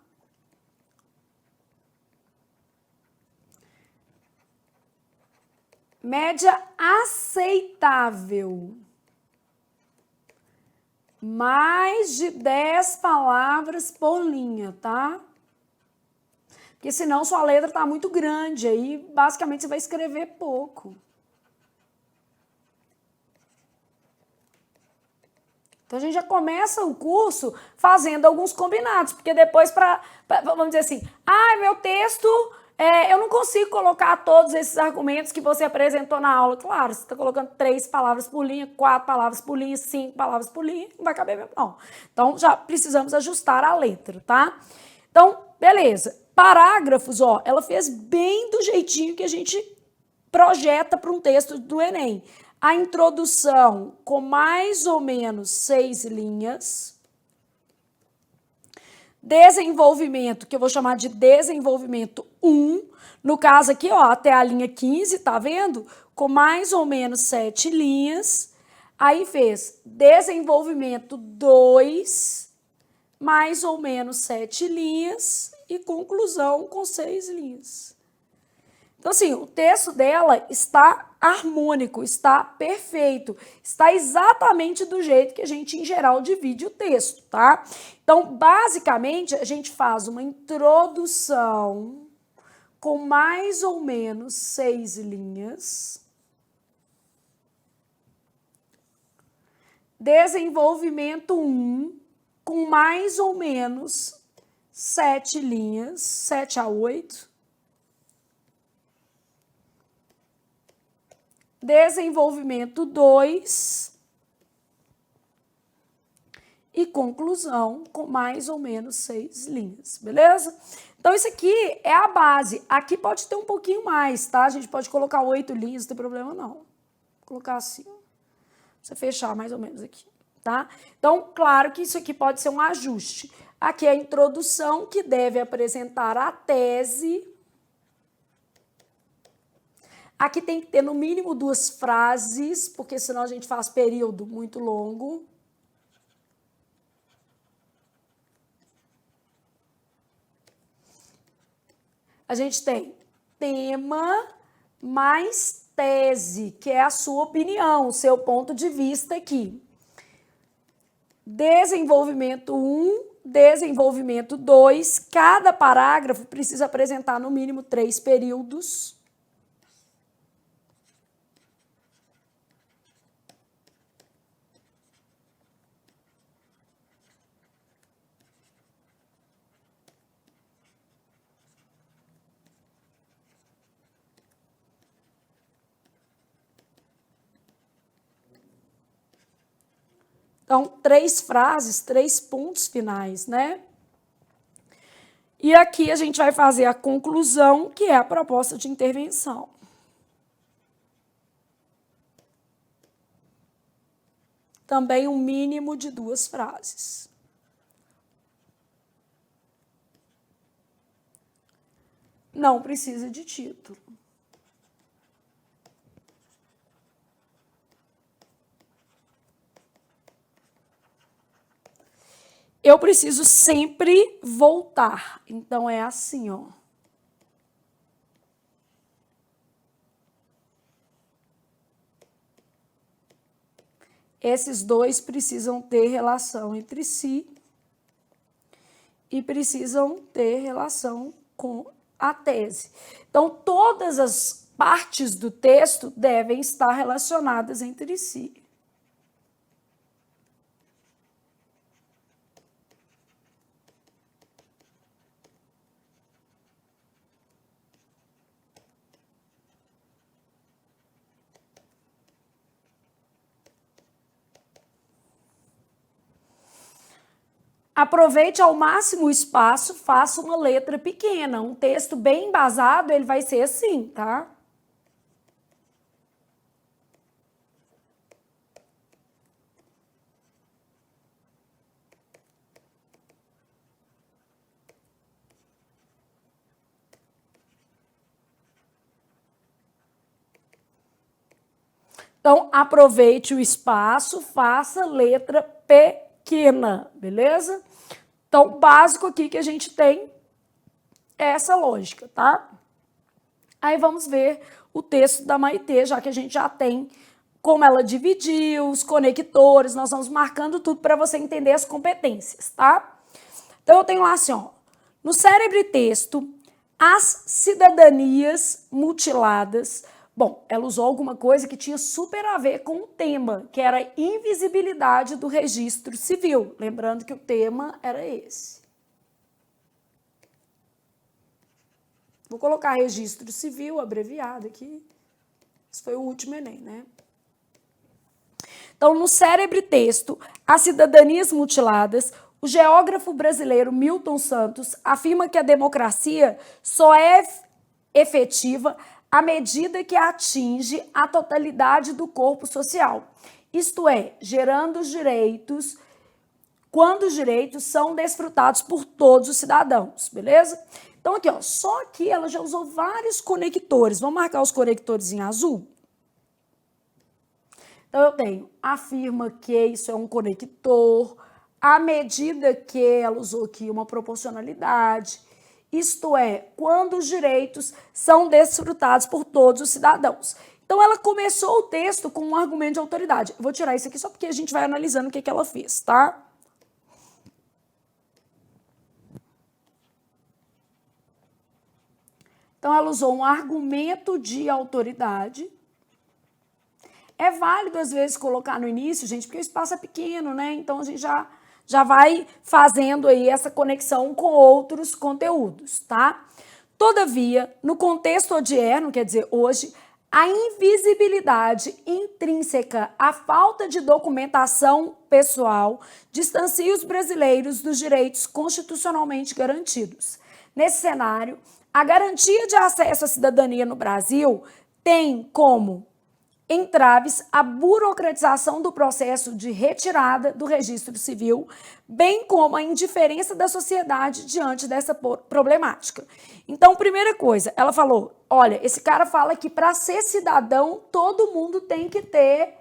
Média aceitável. Mais de 10 palavras por linha, tá? Porque senão sua letra tá muito grande, aí basicamente você vai escrever pouco. Então a gente já começa o curso fazendo alguns combinados, porque depois vamos dizer assim, meu texto, eu não consigo colocar todos esses argumentos que você apresentou na aula. Claro, você está colocando 3 palavras por linha, 4 palavras por linha, 5 palavras por linha, não vai caber mesmo não. Então já precisamos ajustar a letra, tá? Então, beleza. Parágrafos, ó, ela fez bem do jeitinho que a gente projeta para um texto do Enem. A introdução com mais ou menos 6 linhas. Desenvolvimento, que eu vou chamar de desenvolvimento 1. No caso aqui, ó, até a linha 15, tá vendo? Com mais ou menos 7 linhas. Aí fez desenvolvimento 2, mais ou menos 7 linhas e conclusão com 6 linhas. Então, assim, o texto dela está harmônico, está perfeito, está exatamente do jeito que a gente, em geral, divide o texto, tá? Então, basicamente, a gente faz uma introdução com mais ou menos 6 linhas. Desenvolvimento 1, com mais ou menos 7 linhas, 7 a 8. Desenvolvimento 2 e conclusão com mais ou menos 6 linhas, beleza? Então, isso aqui é a base. Aqui pode ter um pouquinho mais, tá? A gente pode colocar 8 linhas, não tem problema não. Vou colocar assim, pra você fechar mais ou menos aqui, tá? Então, claro que isso aqui pode ser um ajuste. Aqui é a introdução, que deve apresentar a tese. Aqui tem que ter no mínimo 2 frases, porque senão a gente faz período muito longo. A gente tem tema mais tese, que é a sua opinião, o seu ponto de vista aqui. Desenvolvimento 1, desenvolvimento 2. Cada parágrafo precisa apresentar no mínimo 3 períodos. Então, 3 frases, 3 pontos finais, né? E aqui a gente vai fazer a conclusão, que é a proposta de intervenção. Também um mínimo de 2 frases. Não precisa de título. Eu preciso sempre voltar. Então, é assim, ó. Esses dois precisam ter relação entre si e precisam ter relação com a tese. Então, todas as partes do texto devem estar relacionadas entre si. Aproveite ao máximo o espaço, faça uma letra pequena. Um texto bem embasado, ele vai ser assim, tá? Então, aproveite o espaço, faça letra pequena, beleza? Então, o básico aqui que a gente tem é essa lógica, tá? Aí vamos ver o texto da Maitê, já que a gente já tem como ela dividiu, os conectores, nós vamos marcando tudo para você entender as competências, tá? Então, eu tenho lá assim, ó, no cérebro e texto, as cidadanias mutiladas. Bom, ela usou alguma coisa que tinha super a ver com o tema, que era a invisibilidade do registro civil. Lembrando que o tema era esse. Vou colocar registro civil abreviado aqui. Esse foi o último Enem, né? Então, no cérebro e texto, as cidadanias mutiladas, o geógrafo brasileiro Milton Santos afirma que a democracia só é efetiva à medida que atinge a totalidade do corpo social, isto é, gerando os direitos, quando os direitos são desfrutados por todos os cidadãos, beleza? Então aqui, ó, só aqui ela já usou vários conectores. Vamos marcar os conectores em azul? Então eu tenho, afirma que isso é um conector, à medida que ela usou aqui uma proporcionalidade, isto é, quando os direitos são desfrutados por todos os cidadãos. Então, ela começou o texto com um argumento de autoridade. Eu vou tirar isso aqui só porque a gente vai analisando o que ela fez, tá? Então, ela usou um argumento de autoridade. É válido, às vezes, colocar no início, gente, porque o espaço é pequeno, né? Então, a gente já vai fazendo aí essa conexão com outros conteúdos, tá? Todavia, no contexto odierno, quer dizer, hoje, a invisibilidade intrínseca, a falta de documentação pessoal, distancia os brasileiros dos direitos constitucionalmente garantidos. Nesse cenário, a garantia de acesso à cidadania no Brasil tem como entraves a burocratização do processo de retirada do registro civil, bem como a indiferença da sociedade diante dessa problemática. Então, primeira coisa, ela falou, olha, esse cara fala que para ser cidadão, todo mundo tem que ter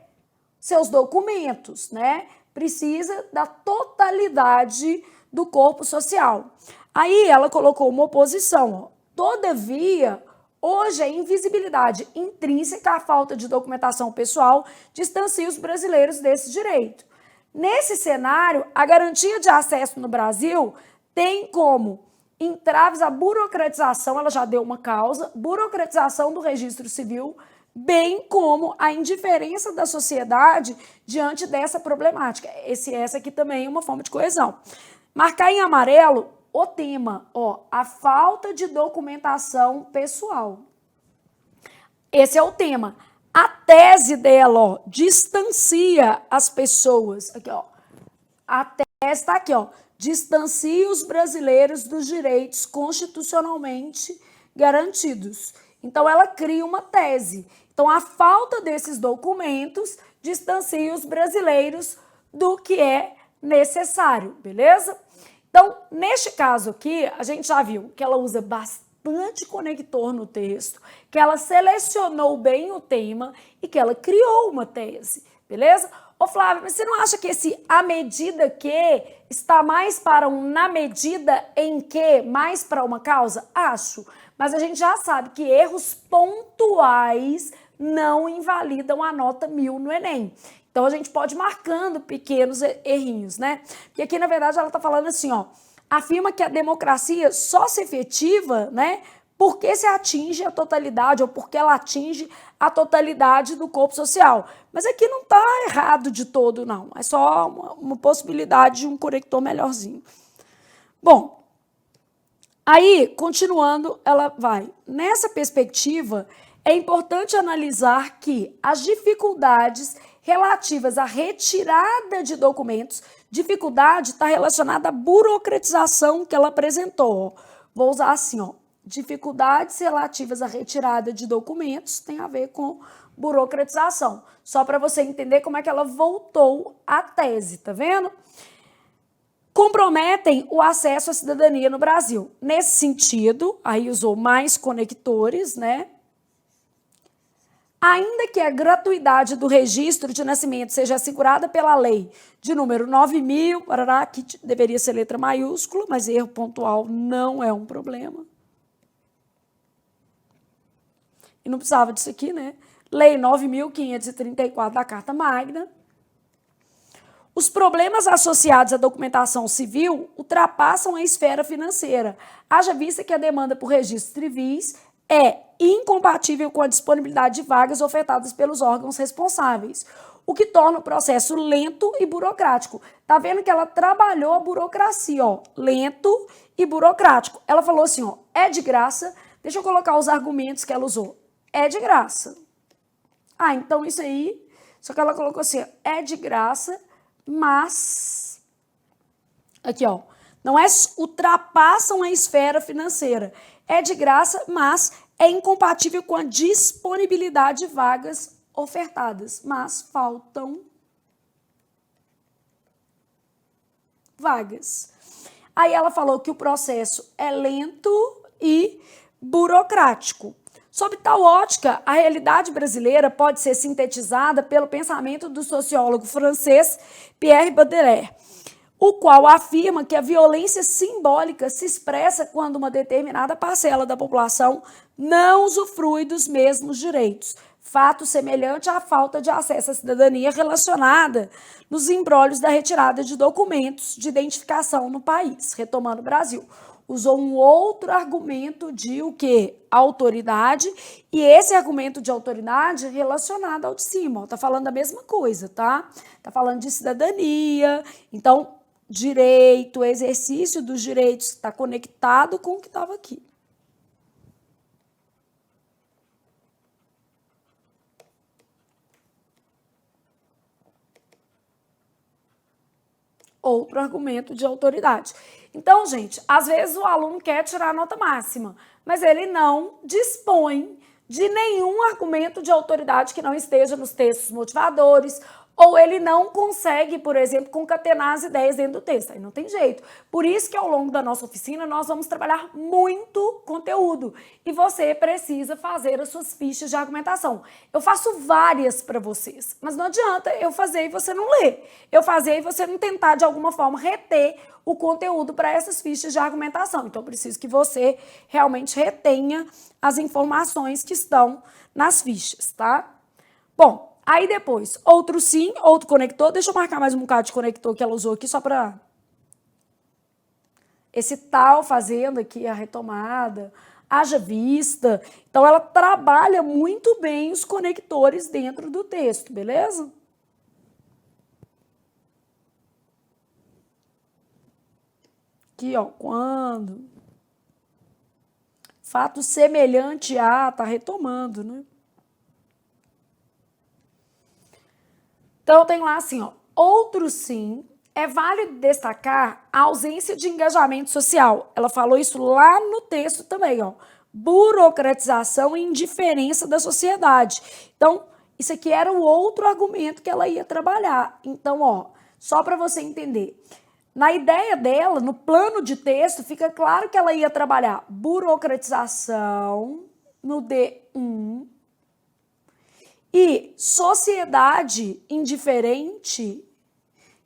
seus documentos, né? Precisa da totalidade do corpo social. Aí ela colocou uma oposição, ó. Todavia, hoje, a invisibilidade intrínseca, a falta de documentação pessoal, distancia os brasileiros desse direito. Nesse cenário, a garantia de acesso no Brasil tem como entraves a burocratização, ela já deu uma causa, burocratização do registro civil, bem como a indiferença da sociedade diante dessa problemática. Essa aqui também é uma forma de coesão. Marcar em amarelo o tema, ó, a falta de documentação pessoal. Esse é o tema. A tese dela, ó, distancia as pessoas. Aqui, ó. A tese está aqui, ó. Distancia os brasileiros dos direitos constitucionalmente garantidos. Então, ela cria uma tese. Então, a falta desses documentos distancia os brasileiros do que é necessário, beleza? Então, neste caso aqui, a gente já viu que ela usa bastante conector no texto, que ela selecionou bem o tema e que ela criou uma tese, beleza? Ô Flávia, mas você não acha que esse à medida que está mais para um na medida em que, mais para uma causa? Acho, mas a gente já sabe que erros pontuais não invalidam a nota 1000 no Enem. Então, a gente pode ir marcando pequenos errinhos, né? Porque aqui, na verdade, ela está falando assim, ó, afirma que a democracia só se efetiva, né, porque se atinge a totalidade ou porque ela atinge a totalidade do corpo social. Mas aqui não está errado de todo, não. É só uma possibilidade de um conector melhorzinho. Bom, aí, continuando, ela vai. Nessa perspectiva, é importante analisar que as dificuldades relativas à retirada de documentos, dificuldade está relacionada à burocratização que ela apresentou. Vou usar assim, ó, dificuldades relativas à retirada de documentos tem a ver com burocratização. Só para você entender como é que ela voltou à tese, tá vendo? Comprometem o acesso à cidadania no Brasil. Nesse sentido, aí usou mais conectores, né? Ainda que a gratuidade do registro de nascimento seja assegurada pela lei de número 9.000, parará, que deveria ser letra maiúscula, mas erro pontual não é um problema. E não precisava disso aqui, né? Lei 9.534 da Carta Magna. Os problemas associados à documentação civil ultrapassam a esfera financeira, haja vista que a demanda por registros civis é incompatível com a disponibilidade de vagas ofertadas pelos órgãos responsáveis, o que torna o processo lento e burocrático. Tá vendo que ela trabalhou a burocracia, ó, lento e burocrático. Ela falou assim, ó, é de graça, deixa eu colocar os argumentos que ela usou, é de graça. Ah, então isso aí, só que ela colocou assim, ó, é de graça, mas, aqui ó, não é ultrapassam a esfera financeira, é de graça, mas é incompatível com a disponibilidade de vagas ofertadas, mas faltam vagas. Aí ela falou que o processo é lento e burocrático. Sob tal ótica, a realidade brasileira pode ser sintetizada pelo pensamento do sociólogo francês Pierre Baudelaire, o qual afirma que a violência simbólica se expressa quando uma determinada parcela da população não usufrui dos mesmos direitos, fato semelhante à falta de acesso à cidadania relacionada nos imbróglios da retirada de documentos de identificação no país, retomando o Brasil. usou um outro argumento de o quê? Autoridade, e esse argumento de autoridade relacionado ao de cima, ó, tá falando da mesma coisa, tá? Tá falando de cidadania, então direito, exercício dos direitos está conectado com o que estava aqui. Outro argumento de autoridade. Então, gente, às vezes o aluno quer tirar a nota máxima, mas ele não dispõe de nenhum argumento de autoridade que não esteja nos textos motivadores, ou ele não consegue, por exemplo, concatenar as ideias dentro do texto. Aí não tem jeito. Por isso que ao longo da nossa oficina nós vamos trabalhar muito conteúdo e você precisa fazer as suas fichas de argumentação. Eu faço várias para vocês, mas não adianta eu fazer e você não ler. Eu fazer e você não tentar de alguma forma reter o conteúdo para essas fichas de argumentação. Então eu preciso que você realmente retenha as informações que estão nas fichas, tá? Bom, aí depois, outro sim, outro conector. Deixa eu marcar mais um bocado de conector que ela usou aqui só para esse tal fazendo aqui a retomada, haja vista. Então, ela trabalha muito bem os conectores dentro do texto, beleza? Aqui, ó, quando. Fato semelhante a, tá retomando, né? Então, eu tenho lá assim, ó, outro sim, é válido destacar a ausência de engajamento social. Ela falou isso lá no texto também, ó. Burocratização e indiferença da sociedade. Então, isso aqui era o outro argumento que ela ia trabalhar. Então, ó, só para você entender. Na ideia dela, no plano de texto, fica claro que ela ia trabalhar burocratização no D1, e sociedade indiferente,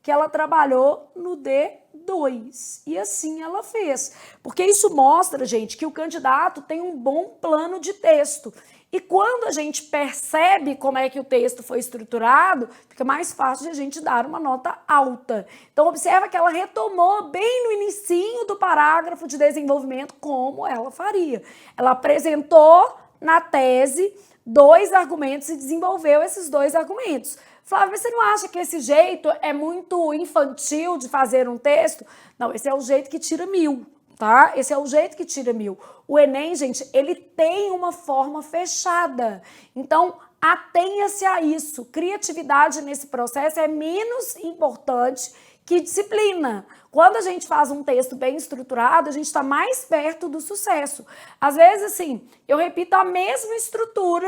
que ela trabalhou no D2. E assim ela fez. Porque isso mostra, gente, que o candidato tem um bom plano de texto. E quando a gente percebe como é que o texto foi estruturado, fica mais fácil de a gente dar uma nota alta. Então, observa que ela retomou bem no inicinho do parágrafo de desenvolvimento como ela faria. Ela apresentou na tese 2 argumentos e desenvolveu esses 2 argumentos. Flávia, você não acha que esse jeito é muito infantil de fazer um texto? Não, esse é o jeito que tira 1000, tá? Esse é o jeito que tira 1000. O Enem, gente, ele tem uma forma fechada. Então, atenha-se a isso. Criatividade nesse processo é menos importante que disciplina. Quando a gente faz um texto bem estruturado, a gente está mais perto do sucesso. Às vezes, assim, eu repito a mesma estrutura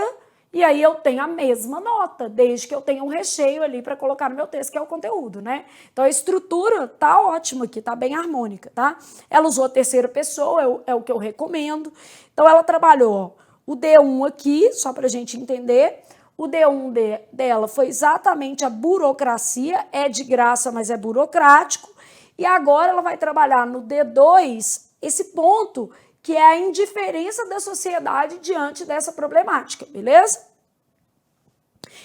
e aí eu tenho a mesma nota, desde que eu tenha um recheio ali para colocar no meu texto, que é o conteúdo, né? Então a estrutura tá ótima aqui, tá bem harmônica, tá? Ela usou a terceira pessoa, é o que eu recomendo. Então ela trabalhou o D1 aqui, só para a gente entender. O D1 dela foi exatamente a burocracia, é de graça, mas é burocrático. E agora ela vai trabalhar no D2 esse ponto, que é a indiferença da sociedade diante dessa problemática, beleza?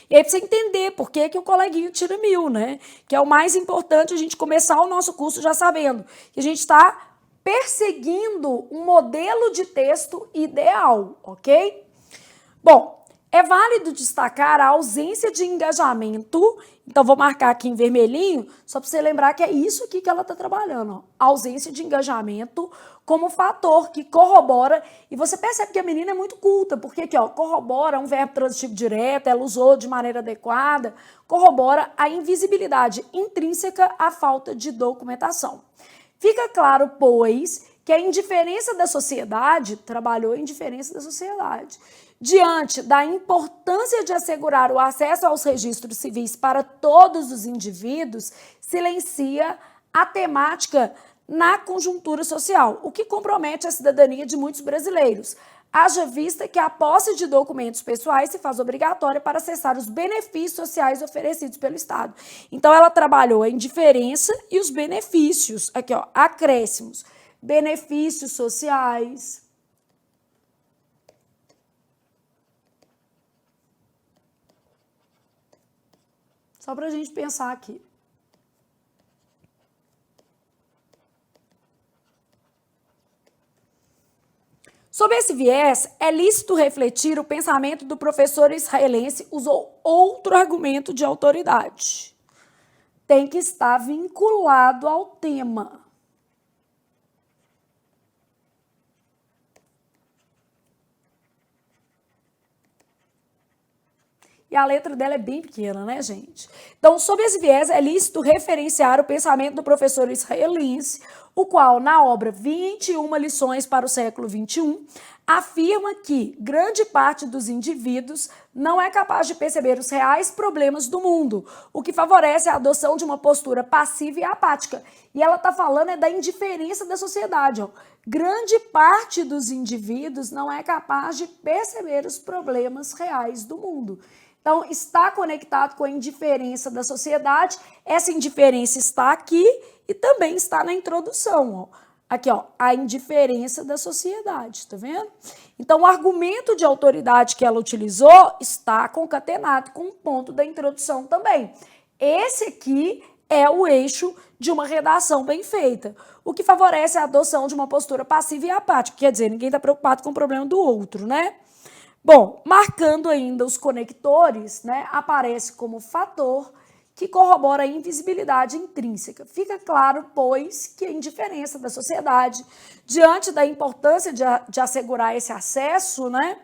E aí, pra você entender por que, que o coleguinho tira 1000, né? Que é o mais importante a gente começar o nosso curso já sabendo que a gente está perseguindo um modelo de texto ideal, ok? Bom, é válido destacar a ausência de engajamento. Então, vou marcar aqui em vermelhinho, só para você lembrar que é isso aqui que ela está trabalhando. Ó. Ausência de engajamento como fator que corrobora. E você percebe que a menina é muito culta, porque aqui, ó, corrobora é um verbo transitivo direto, ela usou de maneira adequada, corrobora a invisibilidade intrínseca à falta de documentação. Fica claro, pois, que a indiferença da sociedade, trabalhou a indiferença da sociedade, diante da importância de assegurar o acesso aos registros civis para todos os indivíduos, silencia a temática na conjuntura social, o que compromete a cidadania de muitos brasileiros. Haja vista que a posse de documentos pessoais se faz obrigatória para acessar os benefícios sociais oferecidos pelo Estado. Então, ela trabalhou a indiferença e os benefícios. Aqui, ó, acréscimos. Benefícios sociais. Só para a gente pensar aqui. Sob esse viés, é lícito refletir o pensamento do professor israelense usou outro argumento de autoridade. Tem que estar vinculado ao tema. E a letra dela é bem pequena, né, gente? Então, sob esse viés, é lícito referenciar o pensamento do professor israelense, o qual, na obra 21 lições para o século XXI, afirma que grande parte dos indivíduos não é capaz de perceber os reais problemas do mundo, o que favorece a adoção de uma postura passiva e apática. E ela está falando da indiferença da sociedade. Ó. Grande parte dos indivíduos não é capaz de perceber os problemas reais do mundo. Então, está conectado com a indiferença da sociedade. Essa indiferença está aqui e também está na introdução. Ó. Aqui, ó, a indiferença da sociedade, tá vendo? Então, o argumento de autoridade que ela utilizou está concatenado com o ponto da introdução também. Esse aqui é o eixo de uma redação bem feita, o que favorece a adoção de uma postura passiva e apática. Quer dizer, ninguém está preocupado com o problema do outro, né? Bom, marcando ainda os conectores, né, aparece como fator que corrobora a invisibilidade intrínseca. Fica claro, pois, que a indiferença da sociedade, diante da importância de assegurar esse acesso, né,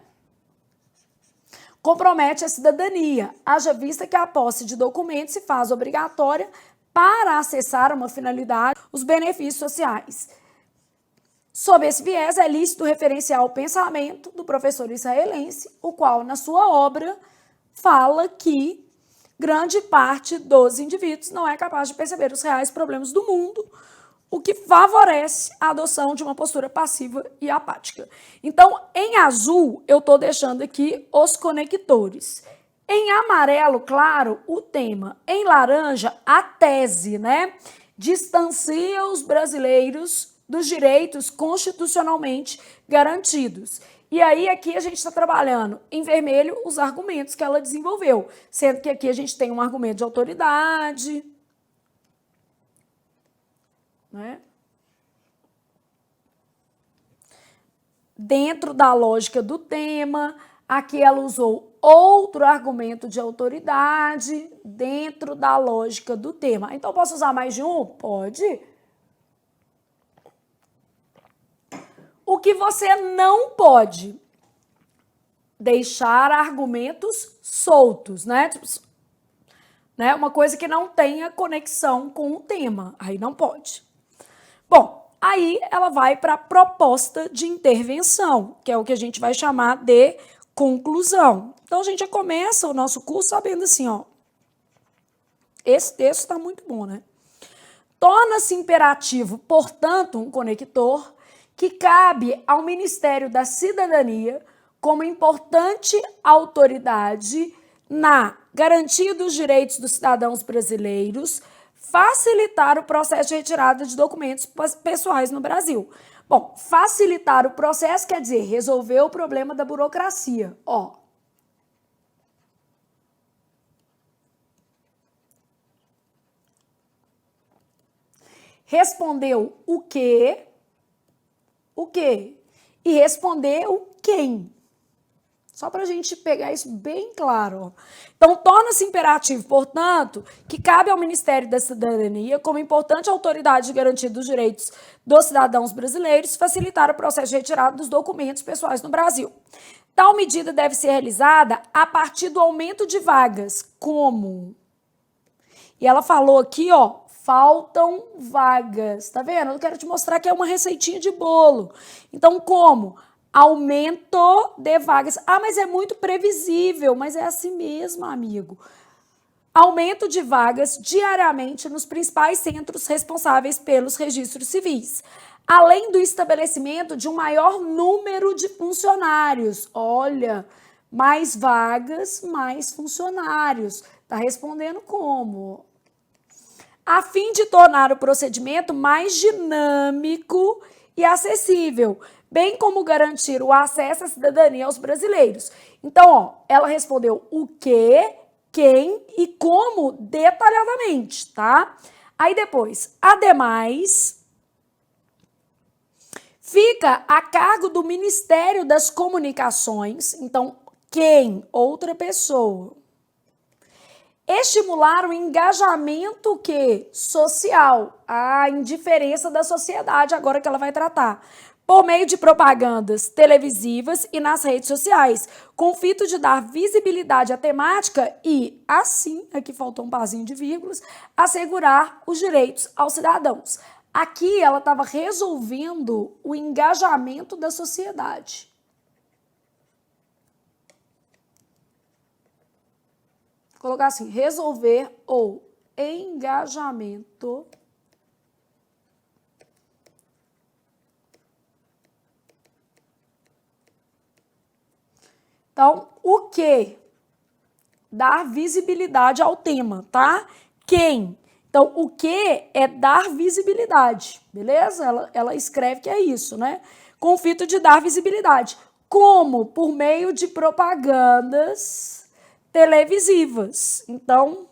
compromete a cidadania, haja vista que a posse de documentos se faz obrigatória para acessar uma finalidade, os benefícios sociais. Sob esse viés, é lícito referenciar o pensamento do professor israelense, o qual, na sua obra, fala que grande parte dos indivíduos não é capaz de perceber os reais problemas do mundo, o que favorece a adoção de uma postura passiva e apática. Então, em azul, eu estou deixando aqui os conectores. Em amarelo, claro, o tema. Em laranja, a tese, né? Distancia os brasileiros dos direitos constitucionalmente garantidos. E aí, aqui a gente está trabalhando em vermelho os argumentos que ela desenvolveu, sendo que aqui a gente tem um argumento de autoridade, né? Dentro da lógica do tema, aqui ela usou outro argumento de autoridade dentro da lógica do tema. Então, posso usar mais de um? Pode. O que você não pode deixar argumentos soltos, né? Uma coisa que não tenha conexão com o tema, aí não pode. Bom, aí ela vai para a proposta de intervenção, que é o que a gente vai chamar de conclusão. Então, a gente já começa o nosso curso sabendo assim, ó, esse texto está muito bom, né? Torna-se imperativo, portanto, um conector que cabe ao Ministério da Cidadania como importante autoridade na garantia dos direitos dos cidadãos brasileiros, facilitar o processo de retirada de documentos pessoais no Brasil. Bom, facilitar o processo quer dizer resolver o problema da burocracia. Ó. Respondeu o quê? O quê? E respondeu quem? Só para a gente pegar isso bem claro. Então, torna-se imperativo, portanto, que cabe ao Ministério da Cidadania, como importante autoridade de garantia dos direitos dos cidadãos brasileiros, facilitar o processo de retirada dos documentos pessoais no Brasil. Tal medida deve ser realizada a partir do aumento de vagas. Como? E ela falou aqui, ó, faltam vagas. Tá vendo? Eu quero te mostrar que é uma receitinha de bolo. Então, como? Aumento de vagas. Ah, mas é muito previsível. Mas é assim mesmo, amigo. Aumento de vagas diariamente nos principais centros responsáveis pelos registros civis, além do estabelecimento de um maior número de funcionários. Olha, mais vagas, mais funcionários. Tá respondendo como? A fim de tornar o procedimento mais dinâmico e acessível, bem como garantir o acesso à cidadania aos brasileiros. Então, ó, ela respondeu o quê, quem e como detalhadamente, tá? Aí depois, ademais, fica a cargo do Ministério das Comunicações, então quem? Outra pessoa. Estimular o engajamento que? Social, a indiferença da sociedade, agora que ela vai tratar, por meio de propagandas televisivas e nas redes sociais, com o fito de dar visibilidade à temática e, assim, aqui faltou um parzinho de vírgulas, assegurar os direitos aos cidadãos. Aqui ela estava resolvendo o engajamento da sociedade. Vou colocar assim, resolver o engajamento Então, o que? Dar visibilidade ao tema, tá? Quem? Então, o que é dar visibilidade, beleza? Ela escreve que é isso, né? Com o fito de dar visibilidade. Como? Por meio de propagandas televisivas. Então,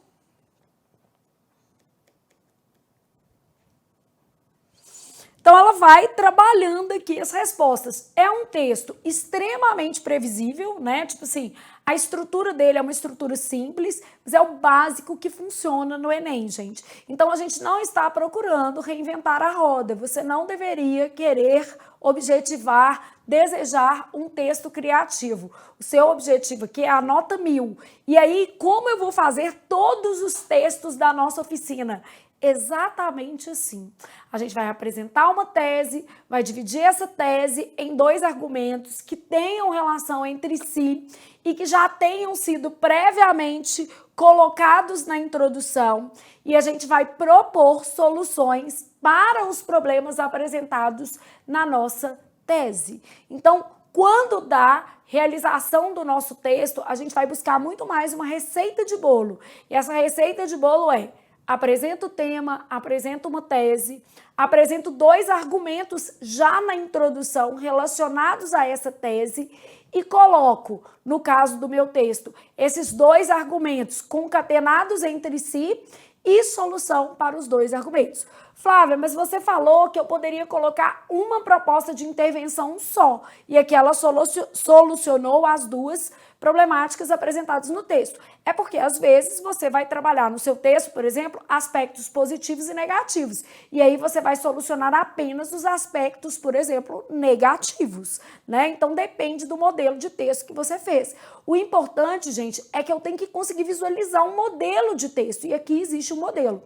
ela vai trabalhando aqui as respostas. É um texto extremamente previsível, né? Tipo assim, a estrutura dele é uma estrutura simples, mas é o básico que funciona no Enem, gente. Então, a gente não está procurando reinventar a roda. Você não deveria querer objetivar, desejar um texto criativo. O seu objetivo aqui é a nota 1000. E aí, como eu vou fazer todos os textos da nossa oficina? Exatamente assim. A gente vai apresentar uma tese, vai dividir essa tese em 2 argumentos que tenham relação entre si e que já tenham sido previamente colocados na introdução, e a gente vai propor soluções para os problemas apresentados na nossa tese. Então, quando dá realização do nosso texto, a gente vai buscar muito mais uma receita de bolo. E essa receita de bolo é: apresento o tema, apresento uma tese, apresento 2 argumentos já na introdução relacionados a essa tese e coloco, no caso do meu texto, esses 2 argumentos concatenados entre si e solução para os 2 argumentos. Flávia, mas você falou que eu poderia colocar uma proposta de intervenção só, e aqui ela solucionou as 2 problemáticas apresentadas no texto. É porque, às vezes, você vai trabalhar no seu texto, por exemplo, aspectos positivos e negativos. E aí você vai solucionar apenas os aspectos, por exemplo, negativos, né? Então, depende do modelo de texto que você fez. O importante, gente, é que eu tenho que conseguir visualizar um modelo de texto. E aqui existe um modelo.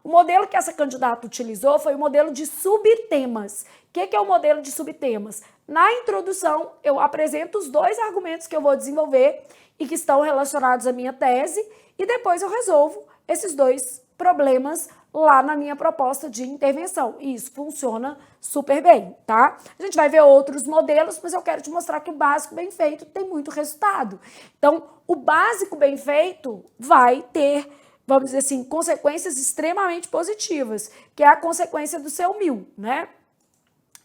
O modelo que essa candidata utilizou foi o modelo de subtemas. O que é o modelo de subtemas? Na introdução, eu apresento os 2 argumentos que eu vou desenvolver e que estão relacionados à minha tese, e depois eu resolvo esses 2 problemas lá na minha proposta de intervenção. E isso funciona super bem, tá? A gente vai ver outros modelos, mas eu quero te mostrar que o básico bem feito tem muito resultado. Então, o básico bem feito vai ter, vamos dizer assim, consequências extremamente positivas, que é a consequência do seu 1000, né?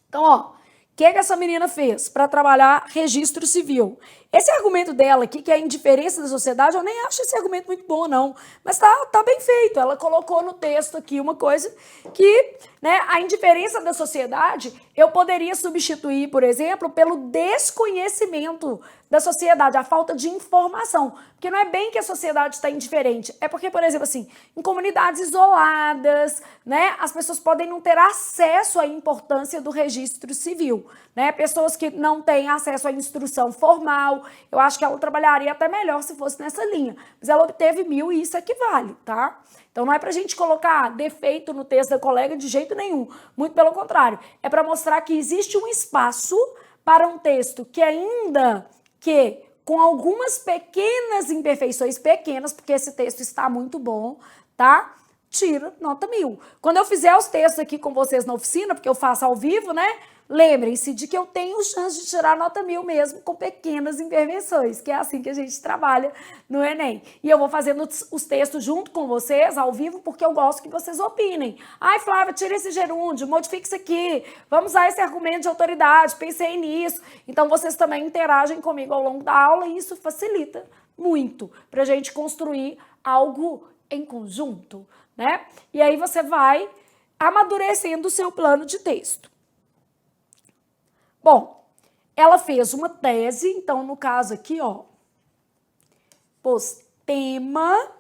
Então, ó, o que essa menina fez para trabalhar registro civil? Esse argumento dela aqui, que é a indiferença da sociedade, eu nem acho esse argumento muito bom, não. Mas tá bem feito. Ela colocou no texto aqui uma coisa que, né, a indiferença da sociedade, eu poderia substituir, por exemplo, pelo desconhecimento da sociedade, a falta de informação. Porque não é bem que a sociedade está indiferente, é porque, por exemplo, assim, em comunidades isoladas, né, as pessoas podem não ter acesso à importância do registro civil, né? Pessoas que não têm acesso à instrução formal, eu acho que ela trabalharia até melhor se fosse nessa linha. Mas ela obteve 1000 e isso equivale, tá? Então não é pra gente colocar defeito no texto da colega de jeito nenhum. Muito pelo contrário. É para mostrar que existe um espaço para um texto que ainda que com algumas pequenas imperfeições, pequenas, porque esse texto está muito bom, tá? Tira nota 1000. Quando eu fizer os textos aqui com vocês na oficina, porque eu faço ao vivo, né? Lembrem-se de que eu tenho chance de tirar nota 1000 mesmo com pequenas intervenções, que é assim que a gente trabalha no Enem. E eu vou fazendo os textos junto com vocês, ao vivo, porque eu gosto que vocês opinem. Ai, Flávia, tira esse gerúndio, modifique isso aqui, vamos usar esse argumento de autoridade, pensei nisso. Então, vocês também interagem comigo ao longo da aula e isso facilita muito para a gente construir algo em conjunto, né? E aí você vai amadurecendo o seu plano de texto. Bom, ela fez uma tese, então no caso aqui, ó, pôs tema.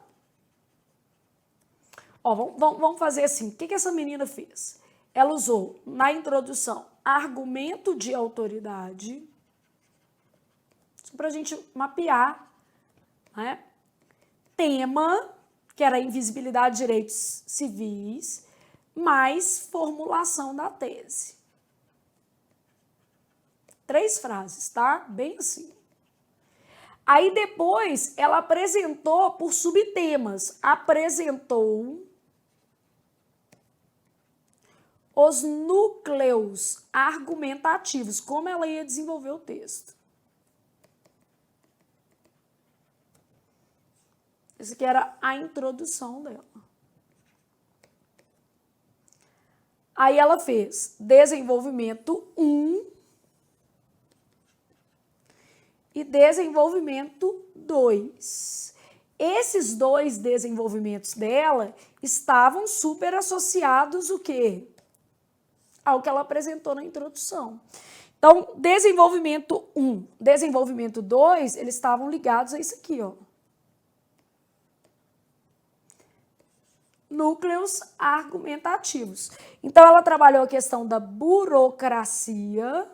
Ó, vamos fazer assim, o que essa menina fez? Ela usou na introdução argumento de autoridade, para a gente mapear, né? Tema, que era invisibilidade de direitos civis, mais formulação da tese. 3 frases, tá? Bem assim. Aí depois ela apresentou por subtemas. Apresentou os núcleos argumentativos, como ela ia desenvolver o texto. Essa aqui era a introdução dela. Aí ela fez desenvolvimento 1 e desenvolvimento 2. Esses 2 desenvolvimentos dela estavam super associados o quê? Ao que ela apresentou na introdução. Então, desenvolvimento 1, desenvolvimento 2, eles estavam ligados a isso aqui, ó. Núcleos argumentativos. Então, ela trabalhou a questão da burocracia,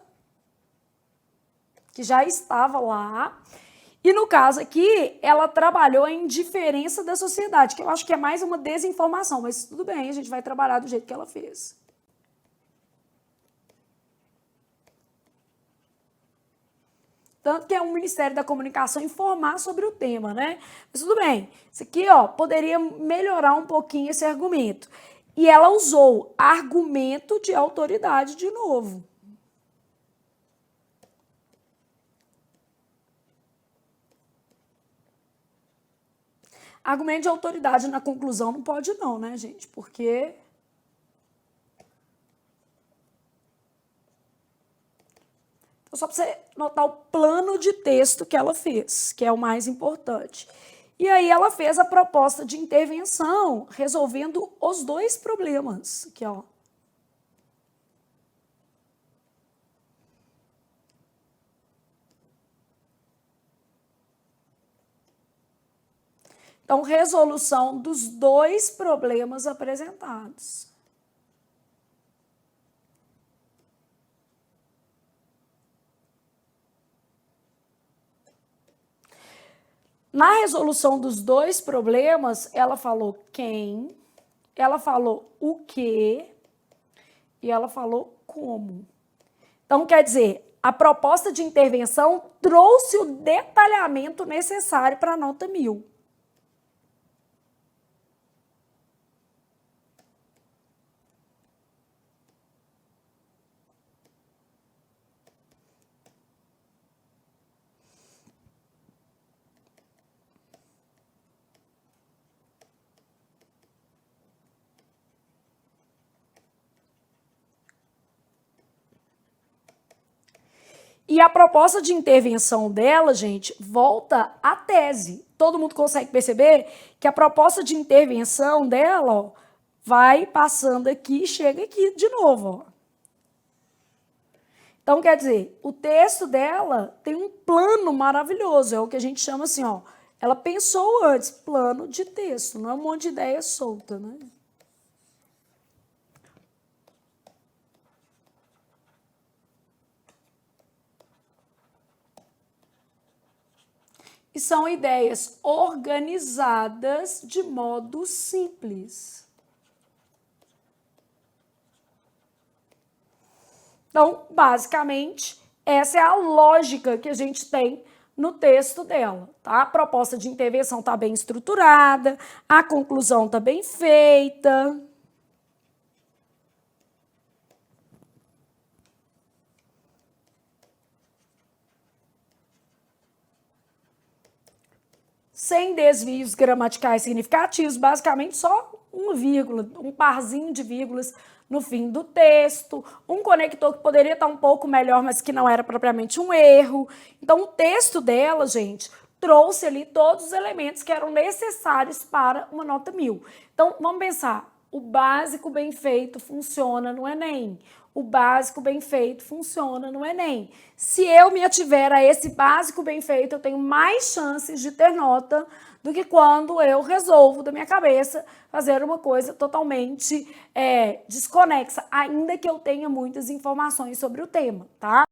que já estava lá. E no caso aqui, ela trabalhou a indiferença da sociedade, que eu acho que é mais uma desinformação, mas tudo bem, a gente vai trabalhar do jeito que ela fez. Tanto que é o Ministério da Comunicação informar sobre o tema, né? Mas tudo bem, isso aqui, ó, poderia melhorar um pouquinho esse argumento. E ela usou argumento de autoridade de novo. Argumento de autoridade na conclusão não pode não, né, gente? Porque... Então, só para você notar o plano de texto que ela fez, que é o mais importante. E aí ela fez a proposta de intervenção, resolvendo os 2 problemas. Aqui, ó. Então, resolução dos 2 problemas apresentados. Na resolução dos 2 problemas, ela falou quem, ela falou o que e ela falou como. Então, quer dizer, a proposta de intervenção trouxe o detalhamento necessário para a nota 1000. E a proposta de intervenção dela, gente, volta à tese. Todo mundo consegue perceber que a proposta de intervenção dela, ó, vai passando aqui e chega aqui de novo, ó. Então, quer dizer, o texto dela tem um plano maravilhoso, é o que a gente chama assim, ó. Ela pensou antes, plano de texto, não é um monte de ideia solta, né? E são ideias organizadas de modo simples. Então, basicamente, essa é a lógica que a gente tem no texto dela, tá? A proposta de intervenção está bem estruturada, a conclusão está bem feita. Sem desvios gramaticais significativos, basicamente só uma vírgula, um parzinho de vírgulas no fim do texto, um conector que poderia estar um pouco melhor, mas que não era propriamente um erro. Então, o texto dela, gente, trouxe ali todos os elementos que eram necessários para uma nota 1000. Então, vamos pensar, O básico bem feito funciona no Enem. O básico bem feito funciona no Enem. Se eu me ativer a esse básico bem feito, eu tenho mais chances de ter nota do que quando eu resolvo da minha cabeça fazer uma coisa totalmente desconexa, ainda que eu tenha muitas informações sobre o tema, tá?